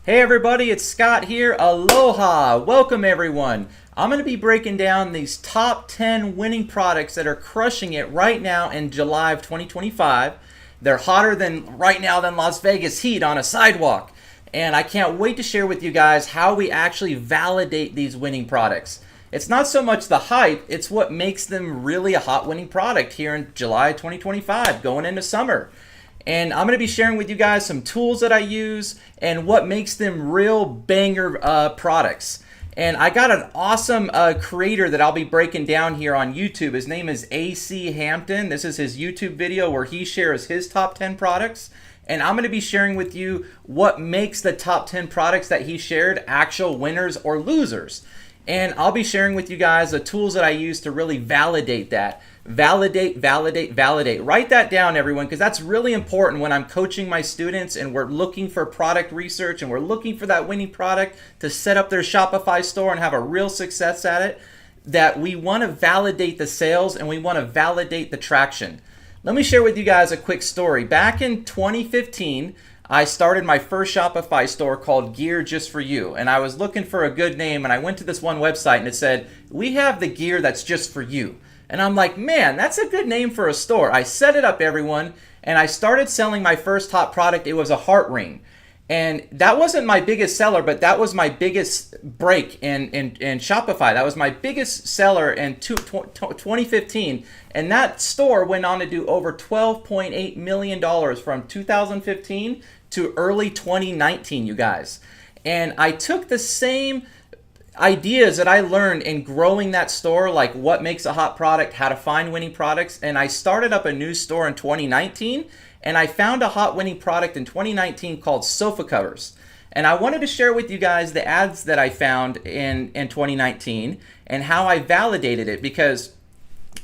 Hey everybody, it's Scott here. Aloha! Welcome everyone. I'm going to be breaking down these top 10 winning products that are crushing it right now in July of 2025. They're hotter than right now than Las Vegas heat on a sidewalk. And I can't wait to share with you guys how we actually validate these winning products. It's not so much the hype, it's what makes them really a hot winning product here in July 2025 going into summer. And I'm going to be sharing with you guys some tools that I use and what makes them real banger products. And I got an awesome creator that I'll be breaking down here on YouTube. His name is AC Hampton. This is his YouTube video where he shares his top 10 products. And I'm going to be sharing with you what makes the top 10 products that he shared actual winners or losers. And I'll be sharing with you guys the tools that I use to really validate that. Validate. Write that down, everyone, because that's really important when I'm coaching my students and we're looking for product research and we're looking for that winning product to set up their Shopify store and have a real success at it, that we want to validate the sales and we want to validate the traction. Let me share with you guys a quick story. Back in 2015, I started my first Shopify store called Gear Just For You, and I was looking for a good name, and I went to this one website and it said, we have the gear that's just for you. And I'm like, man, that's a good name for a store. I set it up, everyone, and I started selling my first hot product. It was a heart ring. And that wasn't my biggest seller, but that was my biggest break in Shopify. That was my biggest seller in 2015. And that store went on to do over $12.8 million from 2015 to early 2019, you guys. And I took the same ideas that I learned in growing that store, like what makes a hot product, how to find winning products, and I started up a new store in 2019, and I found a hot winning product in 2019 called sofa covers. And I wanted to share with you guys the ads that I found in 2019 and how I validated it, because,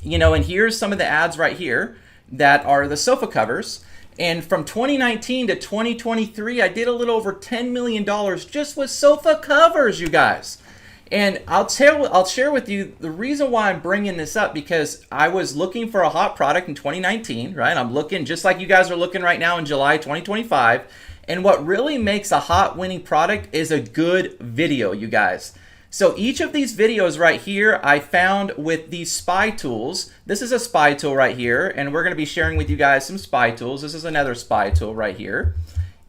you know, and here's some of the ads right here that are the sofa covers. And from 2019 to 2023, I did a little over $10 million just with sofa covers, you guys. And I'll share with you the reason why I'm bringing this up, because I was looking for a hot product in 2019, right? I'm looking just like you guys are looking right now in July 2025. And what really makes a hot winning product is a good video, you guys. So each of these videos right here, I found with these spy tools. This is a spy tool right here, and we're going to be sharing with you guys some spy tools. This is another spy tool right here.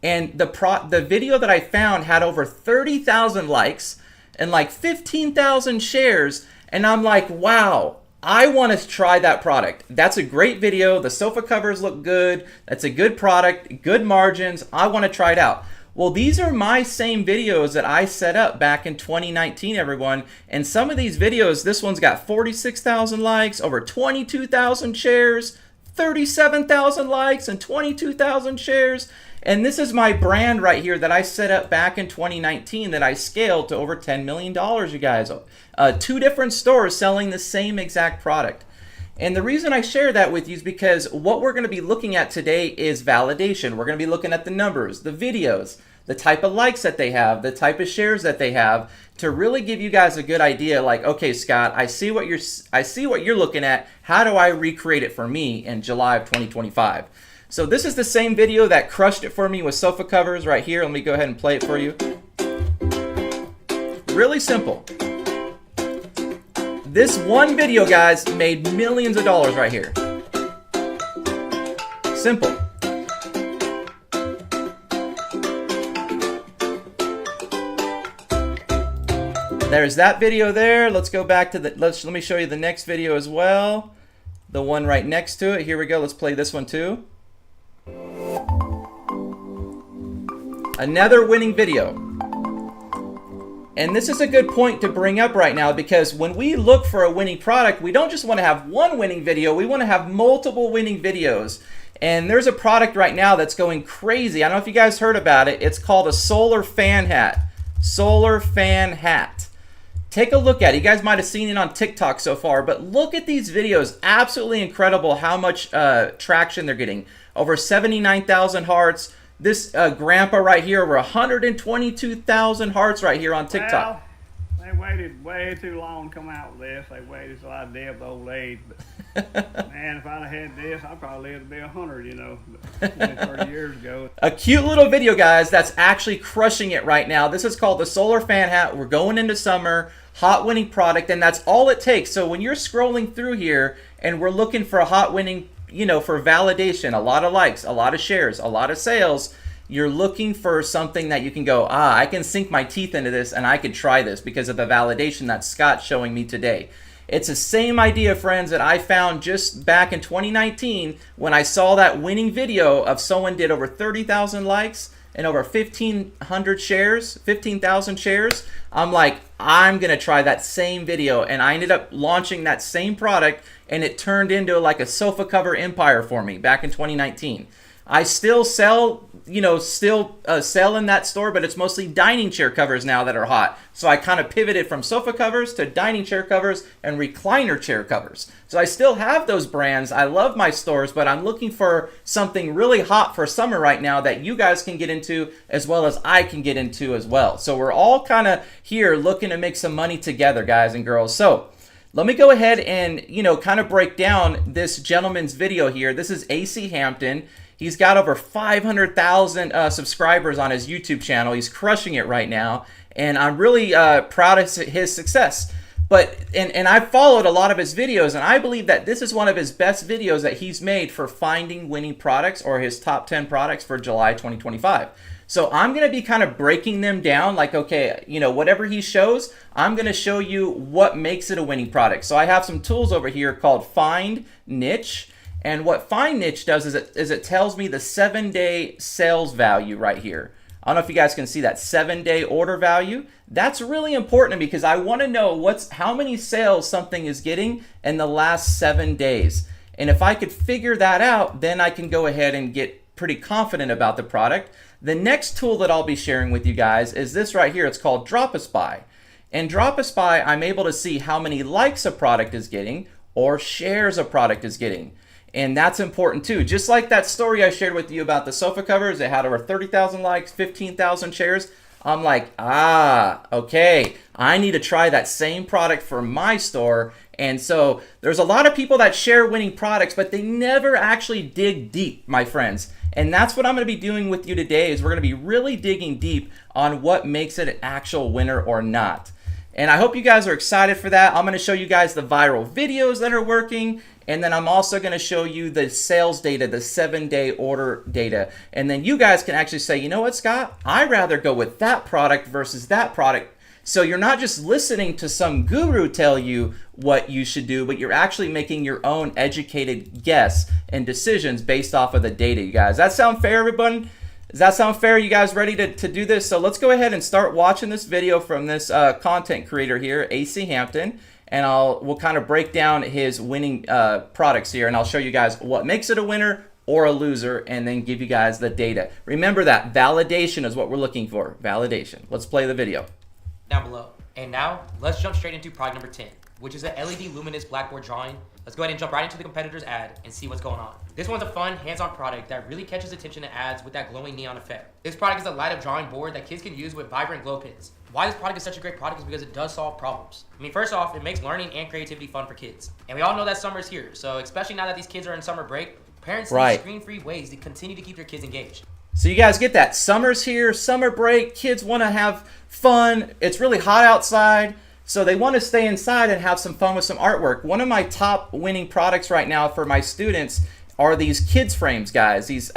And the video that I found had over 30,000 likes and like 15,000 shares, and I'm like, wow, I want to try that product. That's a great video. The sofa covers look good. That's a good product, good margins. I want to try it out. Well, these are my same videos that I set up back in 2019, everyone. And some of these videos, this one's got 46,000 likes, over 22,000 shares, 37,000 likes, and 22,000 shares. And this is my brand right here that I set up back in 2019 that I scaled to over $10 million, you guys. 2 different stores selling the same exact product. And the reason I share that with you is because what we're going to be looking at today is validation. We're going to be looking at the numbers, the videos, the type of likes that they have, the type of shares that they have, to really give you guys a good idea, like, okay, Scott, I see what you're looking at. How do I recreate it for me in July of 2025? So this is the same video that crushed it for me with sofa covers right here. Let me go ahead and play it for you. Really simple. This one video, guys, made millions of dollars right here. Simple. There's that video there. Let's go back to the, let me show you the next video as well. The one right next to it. Here we go. Let's play this one too. Another winning video. And this is a good point to bring up right now, because when we look for a winning product, we don't just want to have one winning video, we want to have multiple winning videos. And there's a product right now that's going crazy. I don't know if you guys heard about it. It's called a solar fan hat. Solar fan hat. Take a look at it. You guys might have seen it on TikTok so far, but look at these videos. Absolutely incredible how much traction they're getting. Over 79,000 hearts. This grandpa right here, over 122,000 hearts right here on TikTok. Well, they waited way too long to come out with this. They waited till I was dead of old age. But Man, if I'd have had this, I probably lived to be 100, 20, 30 years ago. A cute little video, guys, that's actually crushing it right now. This is called the solar fan hat. We're going into summer, hot winning product, and that's all it takes. So when you're scrolling through here and we're looking for a hot winning, for validation, a lot of likes, a lot of shares, a lot of sales, you're looking for something that you can go, I can sink my teeth into this and I can try this because of the validation that Scott's showing me today. It's the same idea, friends, that I found just back in 2019 when I saw that winning video of someone did over 30,000 likes and over 1,500 shares, 15,000 shares. I'm like, I'm going to try that same video. And I ended up launching that same product, and it turned into like a sofa cover empire for me back in 2019. I still sell, sell in that store, but it's mostly dining chair covers now that are hot. So I kind of pivoted from sofa covers to dining chair covers and recliner chair covers. So I still have those brands. I love my stores, but I'm looking for something really hot for summer right now that you guys can get into as well as I can get into as well. So we're all kind of here looking to make some money together, guys and girls. So let me go ahead and, kind of break down this gentleman's video here. This is AC Hampton. He's got over 500,000 subscribers on his YouTube channel. He's crushing it right now, and I'm really proud of his success. But and I've followed a lot of his videos, and I believe that this is one of his best videos that he's made for finding winning products, or his top 10 products for July 2025. So I'm going to be kind of breaking them down like, okay, whatever he shows, I'm going to show you what makes it a winning product. So I have some tools over here called FindNiche. And what FindNiche does is it tells me the 7-day sales value right here. I don't know if you guys can see that 7-day order value. That's really important because I want to know how many sales something is getting in the last 7 days. And if I could figure that out, then I can go ahead and get pretty confident about the product. The next tool that I'll be sharing with you guys is this right here. It's called Dropispy. And Dropispy, I'm able to see how many likes a product is getting or shares a product is getting. And that's important too. Just like that story I shared with you about the sofa covers, it had over 30,000 likes, 15,000 shares. I'm like, okay, I need to try that same product for my store. And so there's a lot of people that share winning products, but they never actually dig deep, my friends. And that's what I'm going to be doing with you today, is we're going to be really digging deep on what makes it an actual winner or not. And I hope you guys are excited for that. I'm going to show you guys the viral videos that are working. And then I'm also going to show you the sales data, the 7-day order data. And then you guys can actually say, you know what, Scott? I'd rather go with that product versus that product. So you're not just listening to some guru tell you what you should do, but you're actually making your own educated guess and decisions based off of the data, you guys. That sound fair, everyone? Does that sound fair? You guys ready to do this? So let's go ahead and start watching this video from this content creator here, AC Hampton. And we'll kind of break down his winning products here, and I'll show you guys what makes it a winner or a loser, and then give you guys the data. Remember that validation is what we're looking for. Validation. Let's play the video. Down below. And now, let's jump straight into product number 10, which is an LED luminous blackboard drawing. Let's go ahead and jump right into the competitor's ad and see what's going on. This one's a fun, hands-on product that really catches attention to ads with that glowing neon effect. This product is a light-up drawing board that kids can use with vibrant glow pins. Why this product is such a great product is because it does solve problems. I mean, first off, it makes learning and creativity fun for kids. And we all know that summer's here, so especially now that these kids are in summer break, parents need screen-free ways to continue to keep their kids engaged. So you guys get that. Summer's here, summer break, kids want to have fun. It's really hot outside, so they want to stay inside and have some fun with some artwork. One of my top winning products right now for my students are these kids frames, guys. These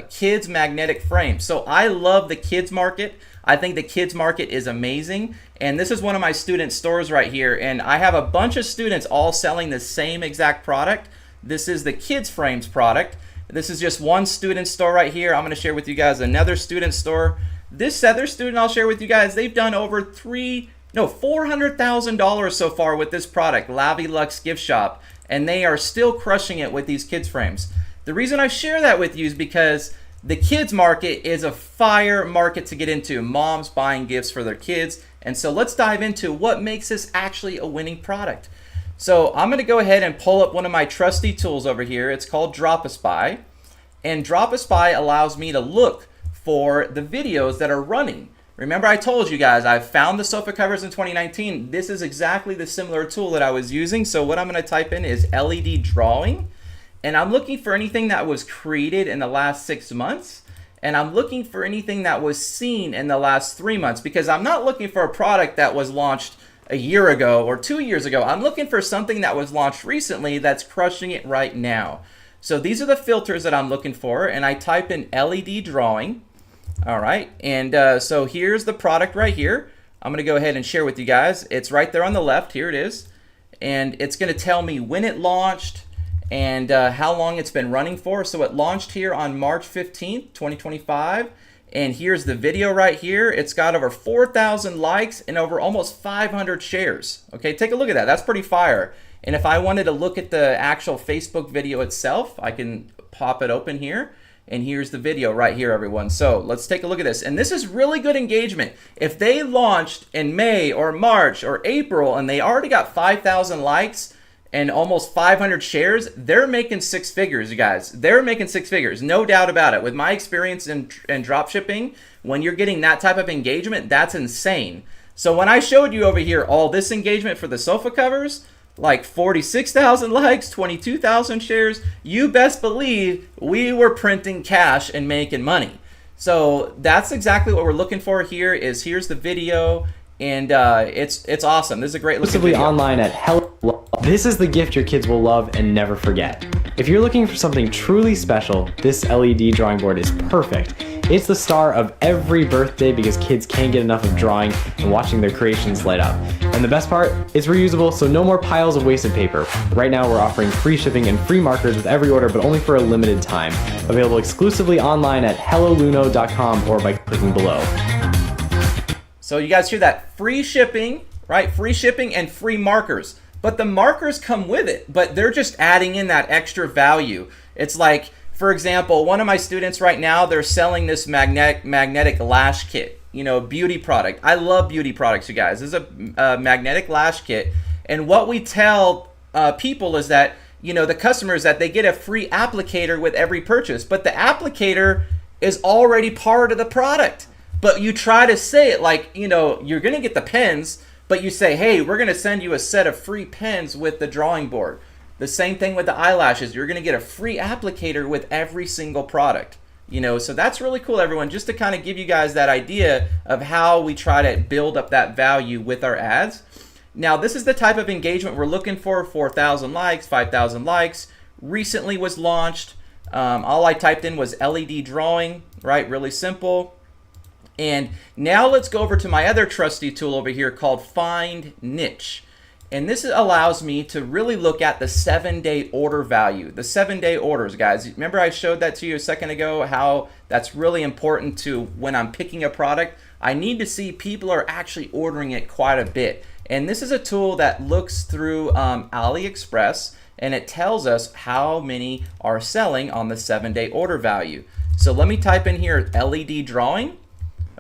kids magnetic frames. So I love the kids market. I think the kids market is amazing. And this is one of my student stores right here. And I have a bunch of students all selling the same exact product. This is the kids frames product. This is just one student store right here. I'm going to share with you guys another student store. This other student I'll share with you guys, they've done over $400,000 so far with this product, Lavilux Gift Shop, and they are still crushing it with these kids frames. The reason I share that with you is because the kids market is a fire market to get into. Moms buying gifts for their kids. And so let's dive into what makes this actually a winning product. So I'm going to go ahead and pull up one of my trusty tools over here. It's called Dropispy. And Dropispy allows me to look for the videos that are running. Remember I told you guys, I found the sofa covers in 2019. This is exactly the similar tool that I was using. So what I'm going to type in is LED drawing. And I'm looking for anything that was created in the last 6 months. And I'm looking for anything that was seen in the last 3 months, because I'm not looking for a product that was launched a year ago or 2 years ago. I'm looking for something that was launched recently that's crushing it right now. So these are the filters that I'm looking for, and I type in LED drawing. All right, and so here's the product right here. I'm gonna go ahead and share with you guys. It's right there on the left, here it is. And it's gonna tell me when it launched and how long it's been running for. So it launched here on March 15th, 2025. And here's the video right here. It's got over 4,000 likes and over almost 500 shares. Okay, take a look at that. That's pretty fire. And if I wanted to look at the actual Facebook video itself, I can pop it open here. And here's the video right here, everyone. So let's take a look at this. And this is really good engagement. If they launched in May or March or April and they already got 5,000 likes and almost 500 shares, they're making 6 figures, you guys. They're making 6 figures, no doubt about it. With my experience in dropshipping, when you're getting that type of engagement, that's insane. So when I showed you over here all this engagement for the sofa covers, like 46,000 likes, 22,000 shares, you best believe we were printing cash and making money. So that's exactly what we're looking for here. Here's the video, and it's awesome. This is a great looking video. Online at Hello. This is the gift your kids will love and never forget. If you're looking for something truly special, this LED drawing board is perfect. It's the star of every birthday because kids can't get enough of drawing and watching their creations light up. And the best part, it's reusable, so no more piles of wasted paper. Right now we're offering free shipping and free markers with every order, but only for a limited time. Available exclusively online at helloluno.com or by clicking below. So you guys hear that? Free shipping, right? Free shipping and free markers. But the markers come with it, but they're just adding in that extra value. It's like, for example, one of my students right now, they're selling this magnetic lash kit, you know, beauty product. I love beauty products, you guys. This is a magnetic lash kit. And what we tell people is that, you know, the customers, that they get a free applicator with every purchase, but the applicator is already part of the product. But you try to say it like, you know, you're going to get the pens, but you say, hey, we're going to send you a set of free pens with the drawing board. The same thing with the eyelashes. You're going to get a free applicator with every single product. You know, so that's really cool, everyone, just to kind of give you guys that idea of how we try to build up that value with our ads. Now, this is the type of engagement we're looking for. 4,000 likes, 5,000 likes. Recently was launched. All I typed in was LED drawing, right? Really simple. And now let's go over to my other trusty tool over here called FindNiche. And this allows me to really look at the 7-day order value, the 7-day orders, guys. Remember I showed that to you a second ago, how that's really important to when I'm picking a product. I need to see people are actually ordering it quite a bit. And this is a tool that looks through AliExpress, and it tells us how many are selling on the 7-day order value. So let me type in here LED drawing.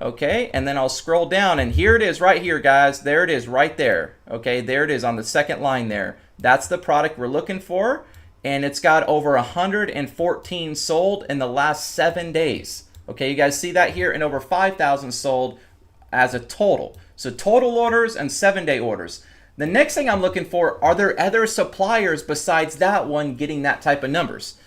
Okay, and then I'll scroll down, and here it is right here, guys. There it is right there. Okay, there it is on the second line there. That's the product we're looking for, and it's got over 114 sold in the last 7 days. Okay, you guys see that here, and over 5,000 sold as a total. So total orders and 7-day orders. The next thing I'm looking for, are there other suppliers besides that one getting that type of numbers?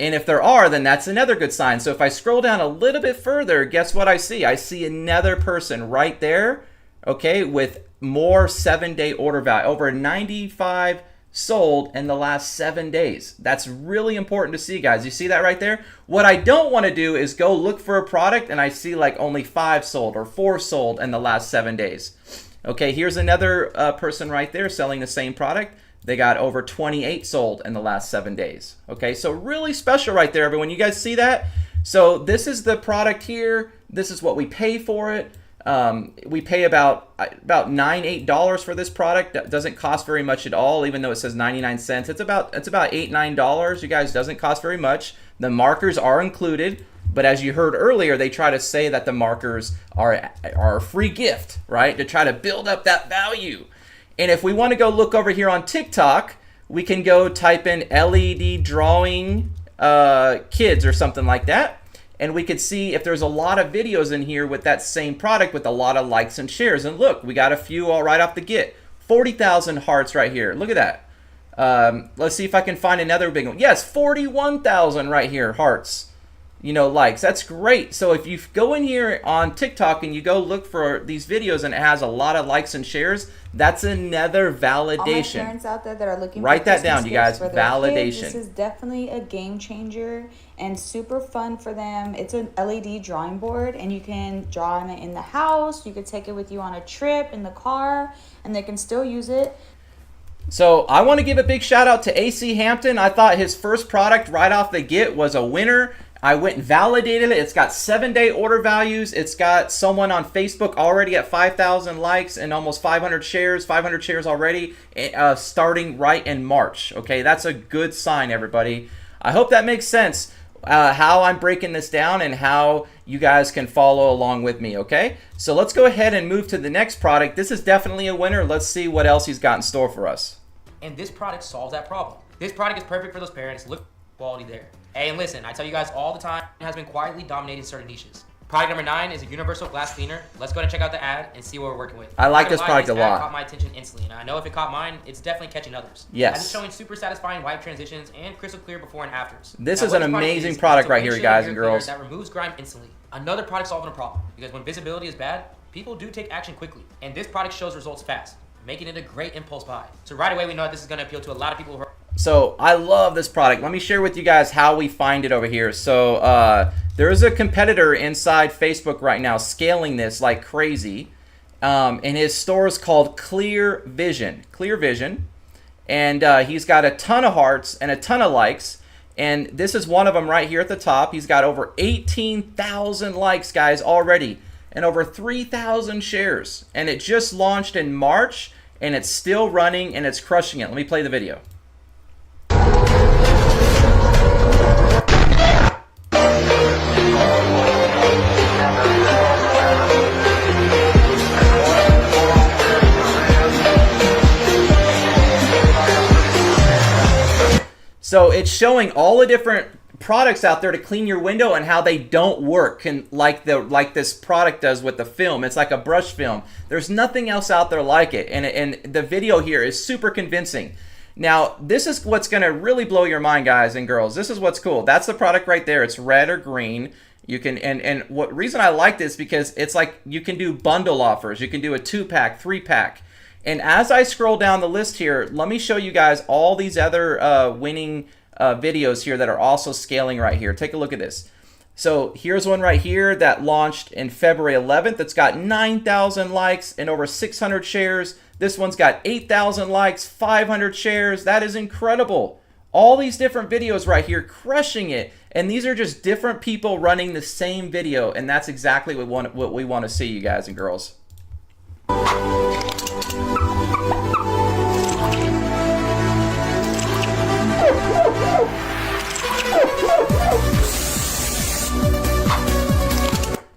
And if there are, then that's another good sign. So if I scroll down a little bit further, guess what I see? I see another person right there, okay, with more 7-day order value, over 95 sold in the last 7 days. That's really important to see, guys. You see that right there? What I don't want to do is go look for a product and I see like only 5 sold or 4 sold in the last 7 days. Okay, here's another person right there selling the same product. They got over 28 sold in the last 7 days. Okay, so really special right there, everyone. You guys see that? So this is the product here. This is what we pay for it. We pay about $8 for this product. That doesn't cost very much at all, even though it says 99 cents. It's about $8-9. You guys, doesn't cost very much. The markers are included, but as you heard earlier, they try to say that the markers are a free gift, right? To try to build up that value. And if we want to go look over here on TikTok, we can go type in LED drawing kids or something like that. and we could see if there's a lot of videos in here with that same product with a lot of likes and shares. And look, we got a few all right off the get. 40,000 hearts right here. Look at that. Let's see if I can find another big one. Yes, 41,000 right here, hearts. Likes. That's great. So if you go in here on TikTok and you go look for these videos and it has a lot of likes and shares, that's another validation. All my parents out there that are looking Write for that Christmas down, you guys. gifts for their Validation. kids, this is definitely a game changer and super fun for them. It's an LED drawing board, and you can draw on it in the house. You could take it with you on a trip in the car, and they can still use it. So I want to give a big shout out to AC Hampton. I thought his first product right off the get was a winner. I went and validated it. It's got 7-day order values. It's got someone on Facebook already at 5,000 likes and almost 500 shares already, starting right in March. Okay, that's a good sign, everybody. I hope that makes sense, how I'm breaking this down and how you guys can follow along with me, okay? So let's go ahead and move to the next product. This is definitely a winner. Let's see what else he's got in store for us. And this product solves that problem. This product is perfect for those parents. Look, quality there. Hey, and listen, I tell you guys all the time, it has been quietly dominating certain niches. Product number 9 is a universal glass cleaner. Let's go ahead and check out the ad and see what we're working with. I like this product a lot. Ad caught my attention instantly, and I know if it caught mine, it's definitely catching others. Yes. As it's showing super satisfying wipe transitions and crystal clear before and afters. This Now, is what an this amazing is, product it's a right here, windshield guys mirror and cleaner girls. that removes grime instantly. Another product solving a problem, because when visibility is bad, people do take action quickly, and this product shows results fast, making it a great impulse buy. So right away, we know this is going to appeal to a lot of people who are... So I love this product. Let me share with you guys how we find it over here. So there is a competitor inside Facebook right now scaling this like crazy. And his store is called Clear Vision. Clear Vision. And he's got a ton of hearts and a ton of likes. And this is one of them right here at the top. He's got over 18,000 likes, guys, already. And over 3,000 shares. And it just launched in March. And it's still running and it's crushing it. Let me play the video. So it's showing all the different products out there to clean your window and how they don't work, and like this product does with the film. It's like a brush film. There's nothing else out there like it, and the video here is super convincing. Now, this is what's going to really blow your mind, guys and girls. This is what's cool. That's the product right there. It's red or green. You can, and what reason I like this, because it's like you can do bundle offers. You can do a 2-pack, 3-pack. And as I scroll down the list here, let me show you guys all these other winning videos here that are also scaling right here. Take a look at this. So here's one right here that launched in February 11th. It's got 9,000 likes and over 600 shares. This one's got 8,000 likes, 500 shares. That is incredible. All these different videos right here crushing it. And these are just different people running the same video. And that's exactly what we want to see, you guys and girls.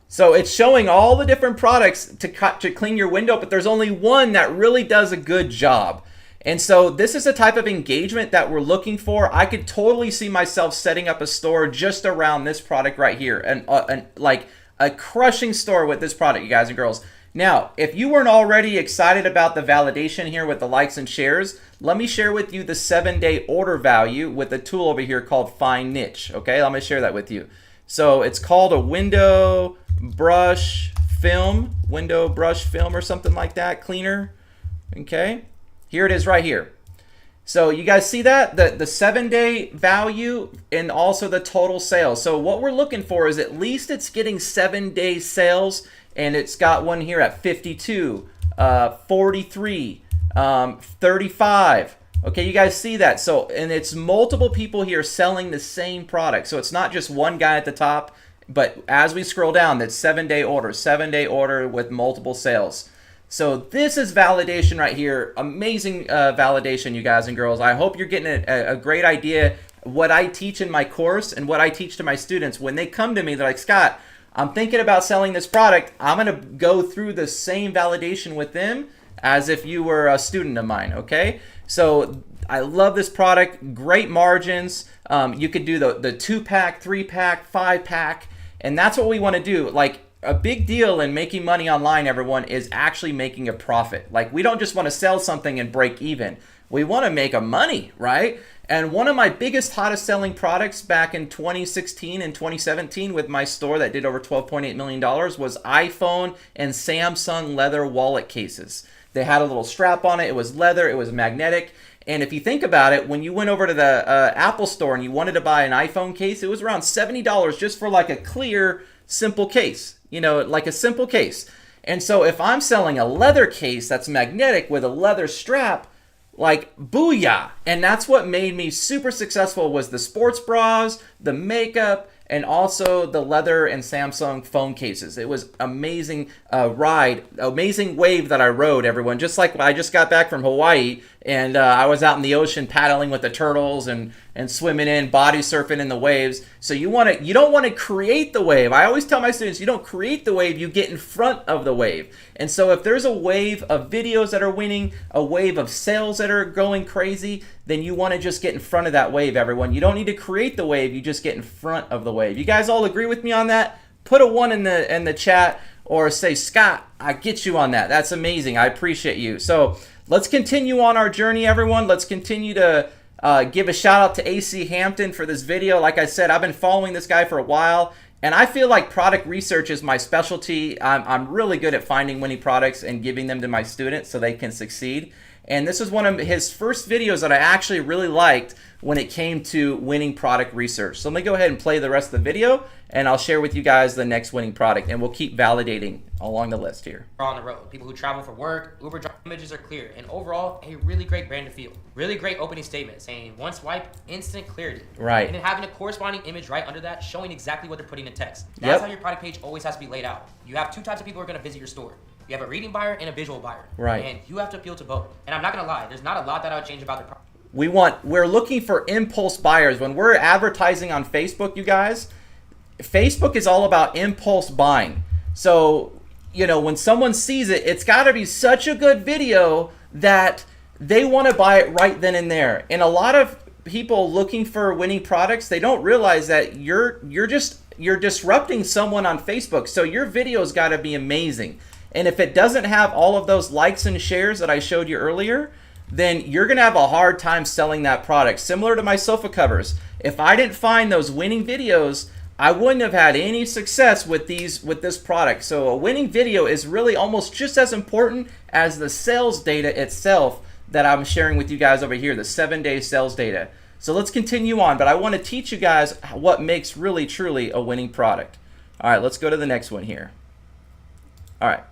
So it's showing all the different products to clean your window, but there's only one that really does a good job. And so this is the type of engagement that we're looking for. I could totally see myself setting up a store just around this product right here, and like a crushing store with this product, you guys and girls. Now, if you weren't already excited about the validation here with the likes and shares, let me share with you the 7-day order value with a tool over here called FindNiche. Okay, I'm gonna share that with you. So it's called a window brush film or something like that, cleaner. Okay, here it is right here. So you guys see that? The 7-day value and also the total sales. So what we're looking for is at least it's getting 7-day sales, and it's got one here at 52, 43, 35. Okay, you guys see that? So, and it's multiple people here selling the same product. So it's not just one guy at the top, but as we scroll down, that's 7-day order with multiple sales. So this is validation right here. Amazing validation, you guys and girls. I hope you're getting a great idea what I teach in my course and what I teach to my students. When they come to me, they're like, Scott, I'm thinking about selling this product. I'm going to go through the same validation with them as if you were a student of mine, okay? So I love this product. Great margins. You could do the 2-pack, 3-pack, 5-pack. And that's what we want to do. Like, a big deal in making money online, everyone, is actually making a profit. Like, we don't just want to sell something and break even. We want to make a money, right? And one of my biggest, hottest selling products back in 2016 and 2017 with my store that did over $12.8 million was iPhone and Samsung leather wallet cases. They had a little strap on it. It was leather. It was magnetic. And if you think about it, when you went over to the Apple store and you wanted to buy an iPhone case, it was around $70 just for like a clear, simple case. You know, like a simple case. And so if I'm selling a leather case that's magnetic with a leather strap, like, booyah. And that's what made me super successful, was the sports bras, the makeup, and also the leather and Samsung phone cases. It was amazing ride, amazing wave that I rode, everyone. Just like I just got back from Hawaii, and I was out in the ocean paddling with the turtles and swimming in, body surfing in the waves. So you don't want to create the wave. I always tell my students, you don't create the wave, you get in front of the wave. And so if there's a wave of videos that are winning, a wave of sales that are going crazy, then you want to just get in front of that wave, everyone. You don't need to create the wave, you just get in front of the wave. You guys all agree with me on that? Put a 1 in the chat, or say, Scott, I get you on that. That's amazing. I appreciate you. So let's continue on our journey, everyone. Let's continue to give a shout out to AC Hampton for this video. Like I said, I've been following this guy for a while, and I feel like product research is my specialty. I'm really good at finding winning products and giving them to my students so they can succeed. And this is one of his first videos that I actually really liked when it came to winning product research. So let me go ahead and play the rest of the video, and I'll share with you guys the next winning product, and we'll keep validating along the list here. On the road, people who travel for work, Uber driver images are clear, and overall, a really great brand to feel. Really great opening statement saying, one swipe, instant clarity. Right. And then having a corresponding image right under that showing exactly what they're putting in text. That's how your product page always has to be laid out. You have 2 types of people who are going to visit your store. You have a reading buyer and a visual buyer. Right. And you have to appeal to both. And I'm not going to lie, there's not a lot that I would change about the product. We're looking for impulse buyers. When we're advertising on Facebook, you guys, Facebook is all about impulse buying. So, you know, when someone sees it, it's got to be such a good video that they want to buy it right then and there. And a lot of people looking for winning products, they don't realize that you're disrupting someone on Facebook. So your video's got to be amazing. And if it doesn't have all of those likes and shares that I showed you earlier, then you're going to have a hard time selling that product. Similar to my sofa covers. If I didn't find those winning videos, I wouldn't have had any success with this product. So a winning video is really almost just as important as the sales data itself that I'm sharing with you guys over here, the 7-day sales data. So let's continue on, but I want to teach you guys what makes really truly a winning product. All right, let's go to the next one here. All right.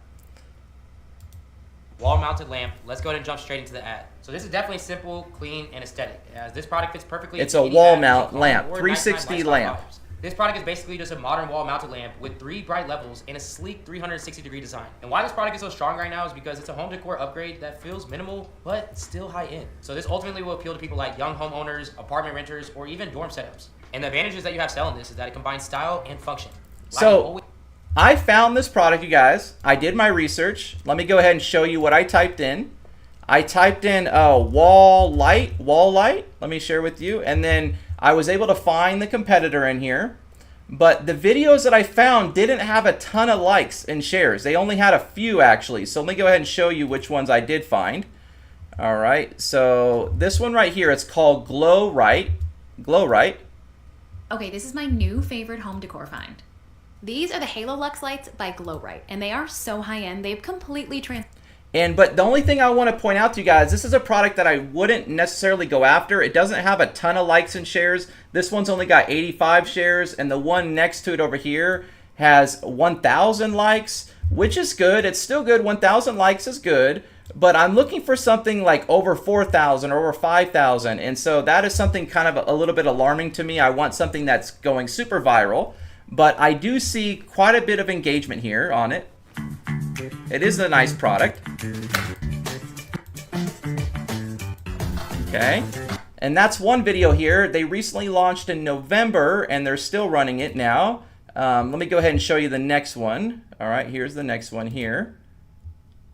Wall-mounted lamp. Let's go ahead and jump straight into the ad. So this is definitely simple, clean, and aesthetic. As this product fits perfectly. It's a wall mount lamp, 360 lamp. This product is basically just a modern wall-mounted lamp with 3 bright levels and a sleek 360-degree design. And why this product is so strong right now is because it's a home decor upgrade that feels minimal but still high-end. So this ultimately will appeal to people like young homeowners, apartment renters, or even dorm setups. And the advantages that you have selling this is that it combines style and function. So I found this product, you guys. I did my research. Let me go ahead and show you what I typed in. I typed in wall light. Let me share with you. And then I was able to find the competitor in here. But the videos that I found didn't have a ton of likes and shares. They only had a few, actually. So let me go ahead and show you which ones I did find. All right. So this one right here, it's called Glow Right. Okay, this is my new favorite home decor find. These are the Halo Lux lights by Glowrite, and they are so high-end, they've completely But the only thing I want to point out to you guys, this is a product that I wouldn't necessarily go after. It doesn't have a ton of likes and shares. This one's only got 85 shares, and the one next to it over here has 1,000 likes, which is good. It's still good. 1,000 likes is good. But I'm looking for something like over 4,000 or over 5,000. And so that is something kind of a little bit alarming to me. I want something that's going super viral. But I do see quite a bit of engagement here on it. It is a nice product. Okay. And that's one video here. They recently launched in November and they're still running it now. Let me go ahead and show you the next one. All right, here's the next one here.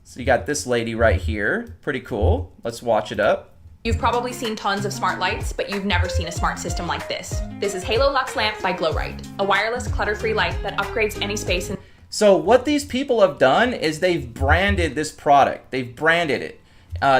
So you got this lady right here. Pretty cool. Let's watch it up. You've probably seen tons of smart lights, but you've never seen a smart system like this. This is Halo Lux Lamp by Glowrite, a wireless clutter-free light that upgrades any space. So what these people have done is they've branded this product. They've branded it.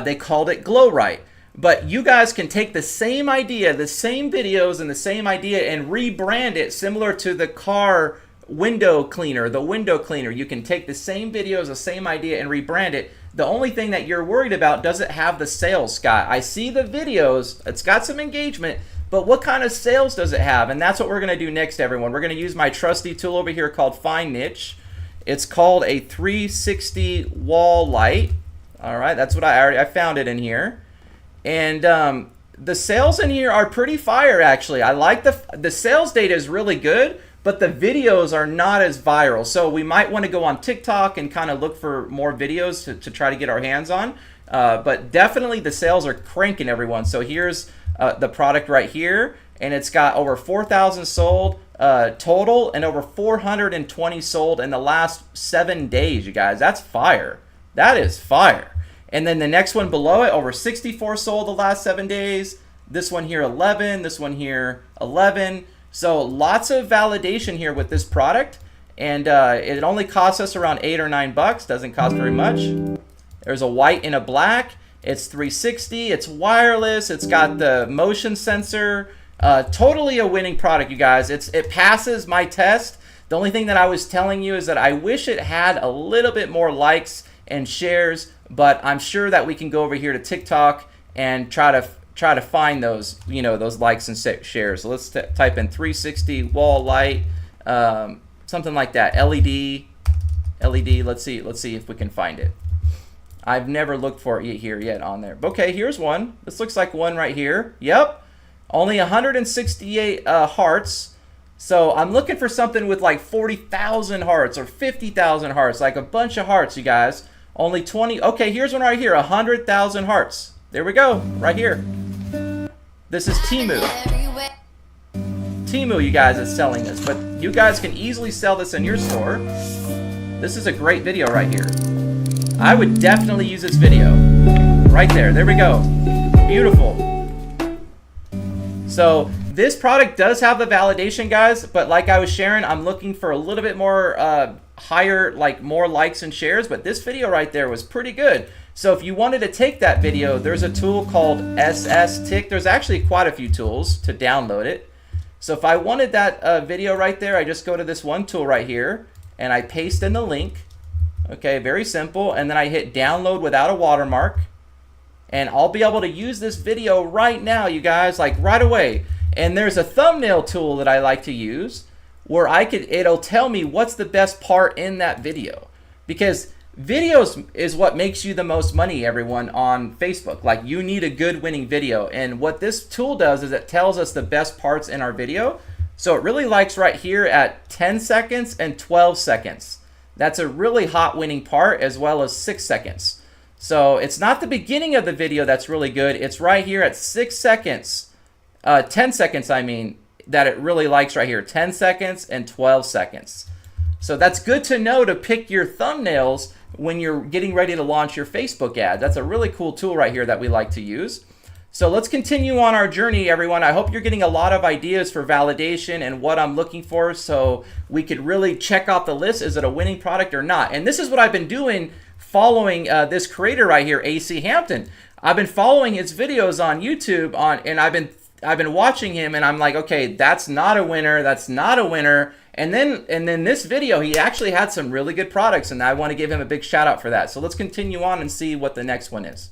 They called it Glowrite. But you guys can take the same idea, the same videos and the same idea and rebrand it similar to the car window cleaner, the window cleaner. You can take the same videos, the same idea and rebrand it. The only thing that you're worried about, does it have the sales, Scott? I see the videos, it's got some engagement, but what kind of sales does it have? And that's what we're gonna do next, everyone. We're gonna use my trusty tool over here called FindNiche. It's called a 360 wall light. All right, that's what I found it in here. And the sales in here are pretty fire, actually. I like the sales data is really good, but the videos are not as viral. So we might want to go on TikTok and kind of look for more videos to try to get our hands on. But definitely the sales are cranking, everyone. So here's the product right here, and it's got over 4,000 sold total and over 420 sold in the last 7 days, you guys. That's fire. That is fire. And then the next one below it, over 64 sold the last 7 days. This one here, 11. This one here, 11. So lots of validation here with this product. And it only costs us around $8 or $9. Doesn't cost very much. There's a white and a black. It's 360. It's wireless. It's got the motion sensor. Totally a winning product, you guys. It passes my test. The only thing that I was telling you is that I wish it had a little bit more likes and shares, but I'm sure that we can go over here to TikTok and try to find those, you know, those likes and shares. So let's type in 360 wall light, something like that. LED. Let's see if we can find it. I've never looked for it here yet on there. Okay, here's one. This looks like one right here. Yep, only 168 hearts. So I'm looking for something with like 40,000 hearts or 50,000 hearts, like a bunch of hearts, you guys. Only 20. Okay, here's one right here, 100,000 hearts. There we go, right here. This is Temu. Temu, you guys, is selling this, but you guys can easily sell this in your store. This is a great video right here. I would definitely use this video. Right there, there we go. Beautiful. So this product does have the validation, guys, but like I was sharing, I'm looking for a little bit more higher, like more likes and shares, but this video right there was pretty good. So if you wanted to take that video, there's a tool called SSTick. There's actually quite a few tools to download it. So if I wanted that video right there, I just go to this one tool right here and I paste in the link. Okay, very simple. And then I hit download without a watermark. And I'll be able to use this video right now, you guys, like right away. And there's a thumbnail tool that I like to use where it'll tell me what's the best part in that video. Because videos is what makes you the most money, everyone, on Facebook. Like, you need a good winning video. And what this tool does is it tells us the best parts in our video. So it really likes right here at 10 seconds and 12 seconds. That's a really hot winning part, as well as 6 seconds. So it's not the beginning of the video that's really good. It's right here at 6 seconds, 10 seconds, I mean, that it really likes right here, 10 seconds and 12 seconds. So that's good to know to pick your thumbnails when you're getting ready to launch your Facebook ad. That's a really cool tool right here that we like to use. So let's continue on our journey, everyone. I hope you're getting a lot of ideas for validation and what I'm looking for, so we could really check out the list. Is it a winning product or not? And this is what I've been doing following this creator right here, AC Hampton. I've been following his videos on YouTube and I've been watching him, and I'm like, okay, that's not a winner. That's not a winner. And then this video, he actually had some really good products, and I want to give him a big shout out for that. So let's continue on and see what the next one is.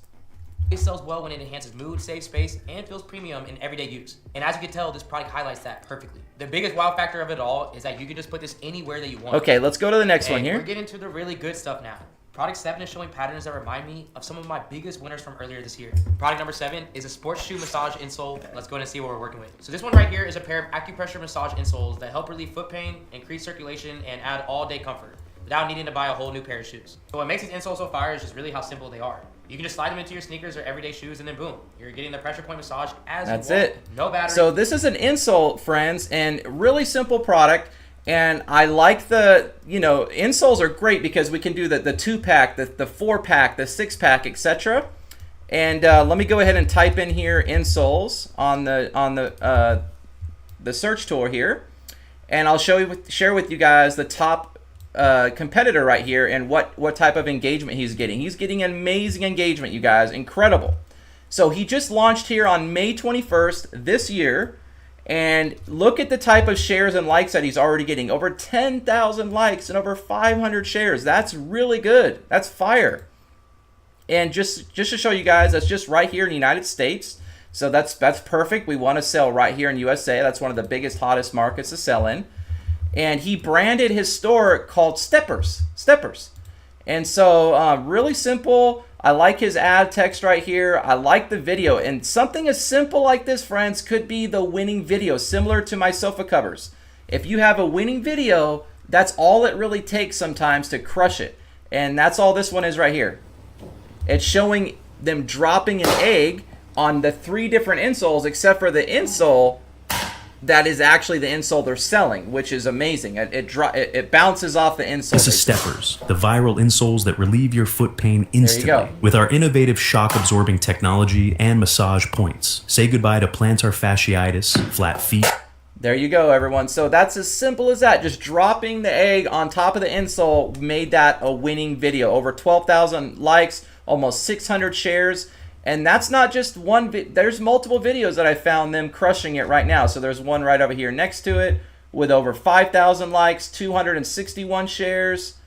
It sells well when it enhances mood, saves space, and feels premium in everyday use. And as you can tell, this product highlights that perfectly. The biggest wow factor of it all is that you can just put this anywhere that you want. Okay, let's go to the next one here. We're getting to the really good stuff now. Product 7 is showing patterns that remind me of some of my biggest winners from earlier this year. Product number 7 is a sports shoe massage insole. Let's go ahead and see what we're working with. So this one right here is a pair of acupressure massage insoles that help relieve foot pain, increase circulation, and add all-day comfort without needing to buy a whole new pair of shoes. So what makes these insoles so fire is just really how simple they are. You can just slide them into your sneakers or everyday shoes, and then boom, you're getting the pressure point massage as That's you want. it. No battery. So this is an insole, friends, and really simple product. And I like the, insoles are great because we can do the 2-pack, the 4-pack, the 6-pack, etc. And let me go ahead and type in here insoles on the search tool here, and I'll share with you guys the top competitor right here and what type of engagement he's getting. He's getting amazing engagement, you guys, incredible. So he just launched here on May 21st this year, and look at the type of shares and likes that he's already getting. Over 10,000 likes and over 500 shares. That's really good. That's fire. And just to show you guys, that's just right here in the United States. So that's perfect. We want to sell right here in USA. That's one of the biggest, hottest markets to sell in. And he branded his store called Steppers. And so really simple. I like his ad text right here. I like the video. And something as simple like this, friends, could be the winning video, similar to my sofa covers. If you have a winning video, that's all it really takes sometimes to crush it. And that's all this one is right here. It's showing them dropping an egg on the 3 different insoles, except for the insole that is actually the insole they're selling, which is amazing. It bounces off the insole. This is Steppers, the viral insoles that relieve your foot pain instantly with our innovative shock-absorbing technology and massage points. Say goodbye to plantar fasciitis, flat feet. There you go, everyone. So that's as simple as that. Just dropping the egg on top of the insole made that a winning video. Over 12,000 likes, almost 600 shares. And that's not just one, there's multiple videos that I found them crushing it right now. So there's one right over here next to it with over 5,000 likes, 261 shares.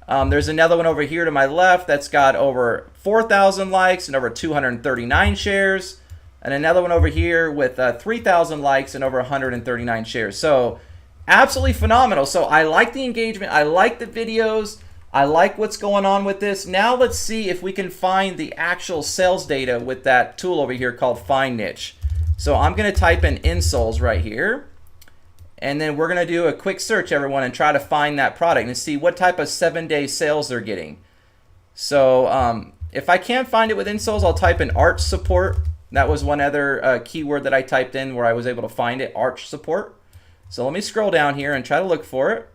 There's another one over here to my left that's got over 4,000 likes and over 239 shares. And another one over here with 3,000 likes and over 139 shares. So absolutely phenomenal. So I like the engagement. I like the videos. I like what's going on with this. Now let's see if we can find the actual sales data with that tool over here called FindNiche. So I'm going to type in insoles right here. And then we're going to do a quick search, everyone, and try to find that product and see what type of 7-day sales they're getting. So if I can't find it with insoles, I'll type in arch support. That was one other keyword that I typed in where I was able to find it, arch support. So let me scroll down here and try to look for it.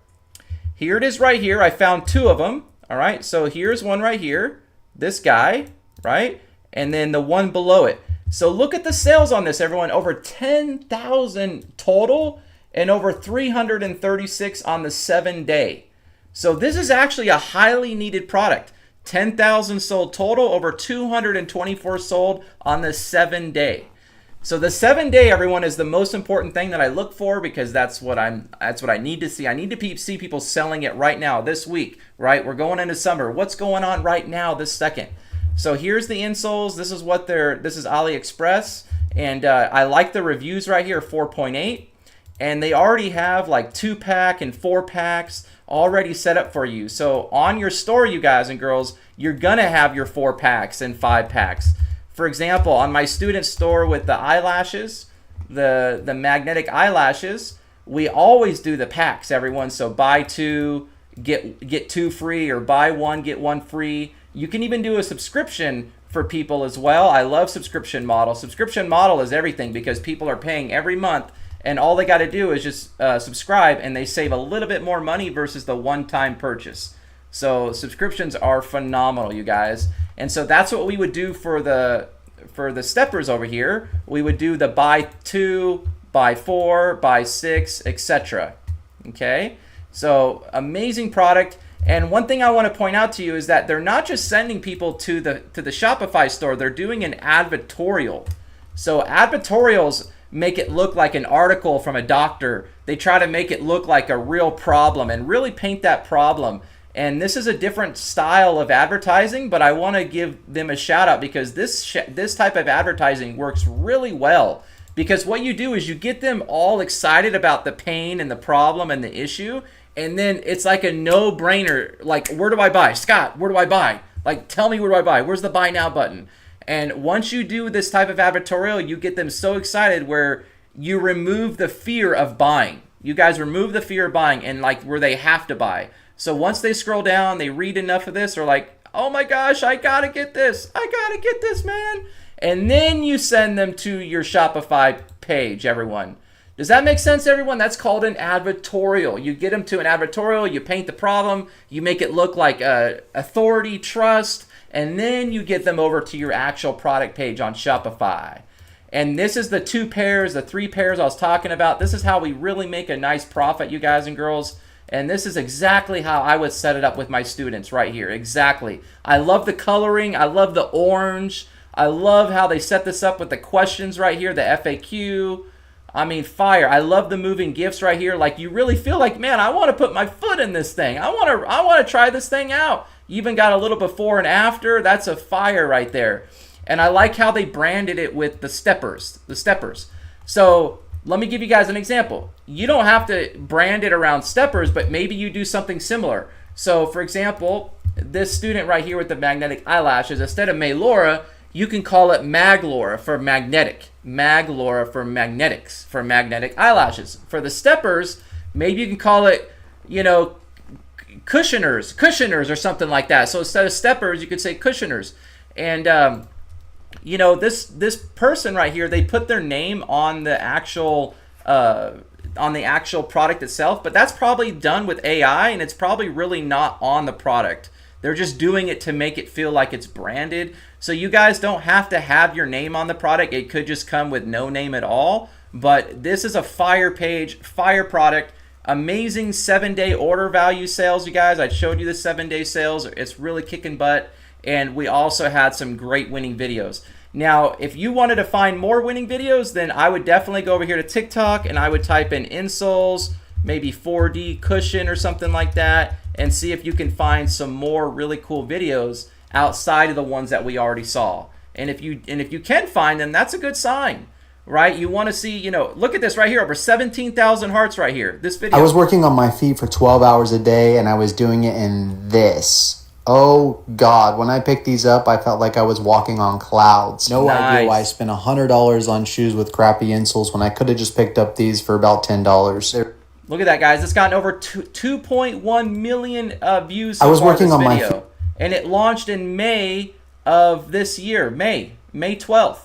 Here it is right here. I found 2 of them. All right, so here's one right here. This guy, right? And then the one below it. So look at the sales on this, everyone. Over 10,000 total and over 336 on the 7-day. So this is actually a highly needed product. 10,000 sold total, over 224 sold on the 7-day. So the 7-day, everyone, is the most important thing that I look for because that's what I need to see. I need to see people selling it right now, this week, right? We're going into summer. What's going on right now, this second? So here's the insoles. This is this is AliExpress, and I like the reviews right here, 4.8, and they already have like 2-pack and 4-packs already set up for you. So on your store, you guys and girls, you're gonna have your 4-packs and 5-packs. For example, on my student store with the eyelashes, the magnetic eyelashes, we always do the packs, everyone. So buy 2, get 2 free, or buy 1, get 1 free. You can even do a subscription for people as well. I love subscription model. Subscription model is everything because people are paying every month, and all they got to do is just subscribe, and they save a little bit more money versus the one-time purchase. So subscriptions are phenomenal, you guys. And so that's what we would do for the steppers over here. We would do the buy 2, buy 4, buy 6, etc. Okay, so amazing product. And one thing I want to point out to you is that they're not just sending people to the Shopify store. They're doing an advertorial. So advertorials make it look like an article from a doctor. They try to make it look like a real problem and really paint that problem. And this is a different style of advertising, but I want to give them a shout out because this type of advertising works really well. Because what you do is you get them all excited about the pain and the problem and the issue, and then it's like a no-brainer. Like, where do I buy? Scott, where do I buy? Like, tell me, where do I buy? Where's the buy now button? And once you do this type of advertorial, you get them so excited where you remove the fear of buying. You guys remove the fear of buying and like where they have to buy. So once they scroll down, they read enough of this, they're like, oh my gosh, I gotta get this. I gotta get this, man. And then you send them to your Shopify page, everyone. Does that make sense, everyone? That's called an advertorial. You get them to an advertorial, you paint the problem, you make it look like authority, trust, and then you get them over to your actual product page on Shopify. And this is the 2 pairs, the 3 pairs I was talking about. This is how we really make a nice profit, you guys and girls. And this is exactly how I would set it up with my students right here. Exactly. I love the coloring. I love the orange. I love how they set this up with the questions right here, the FAQ. I mean, fire. I love the moving GIFs right here. Like, you really feel like, man, I want to put my foot in this thing. I want to try this thing out. You even got a little before and after. That's a fire right there. And I like how they branded it with the steppers. So let me give you guys an example. You don't have to brand it around steppers, but maybe you do something similar. So, for example, this student right here with the magnetic eyelashes, instead of Maylora, you can call it Maglora for magnetic. Maglora for magnetics, for magnetic eyelashes. For the steppers, maybe you can call it, you know, cushioners or something like that. So instead of steppers, you could say cushioners. And, you know, this person right here, they put their name on the actual product itself, but that's probably done with AI, and it's probably really not on the product. They're just doing it to make it feel like it's branded. So you guys don't have to have your name on the product. It could just come with no name at all. But this is a fire page, fire product. Amazing 7-day order value sales, you guys. I showed you the 7-day sales. It's really kicking butt. And we also had some great winning videos. Now, if you wanted to find more winning videos, then I would definitely go over here to TikTok and I would type in insoles, maybe 4D cushion or something like that, and see if you can find some more really cool videos outside of the ones that we already saw. And if you can find them, that's a good sign, right? You want to see, you know, look at this right here, over 17,000 hearts right here. This video. I was working on my feet for 12 hours a day, and I was doing it in this. Oh God, when I picked these up, I felt like I was walking on clouds. No idea why I spent $100 on shoes with crappy insoles when I could have just picked up these for about $10. Look at that, guys. It's gotten over 2.1 million views so I was far working this on my video. And it launched in May of this year, May 12th.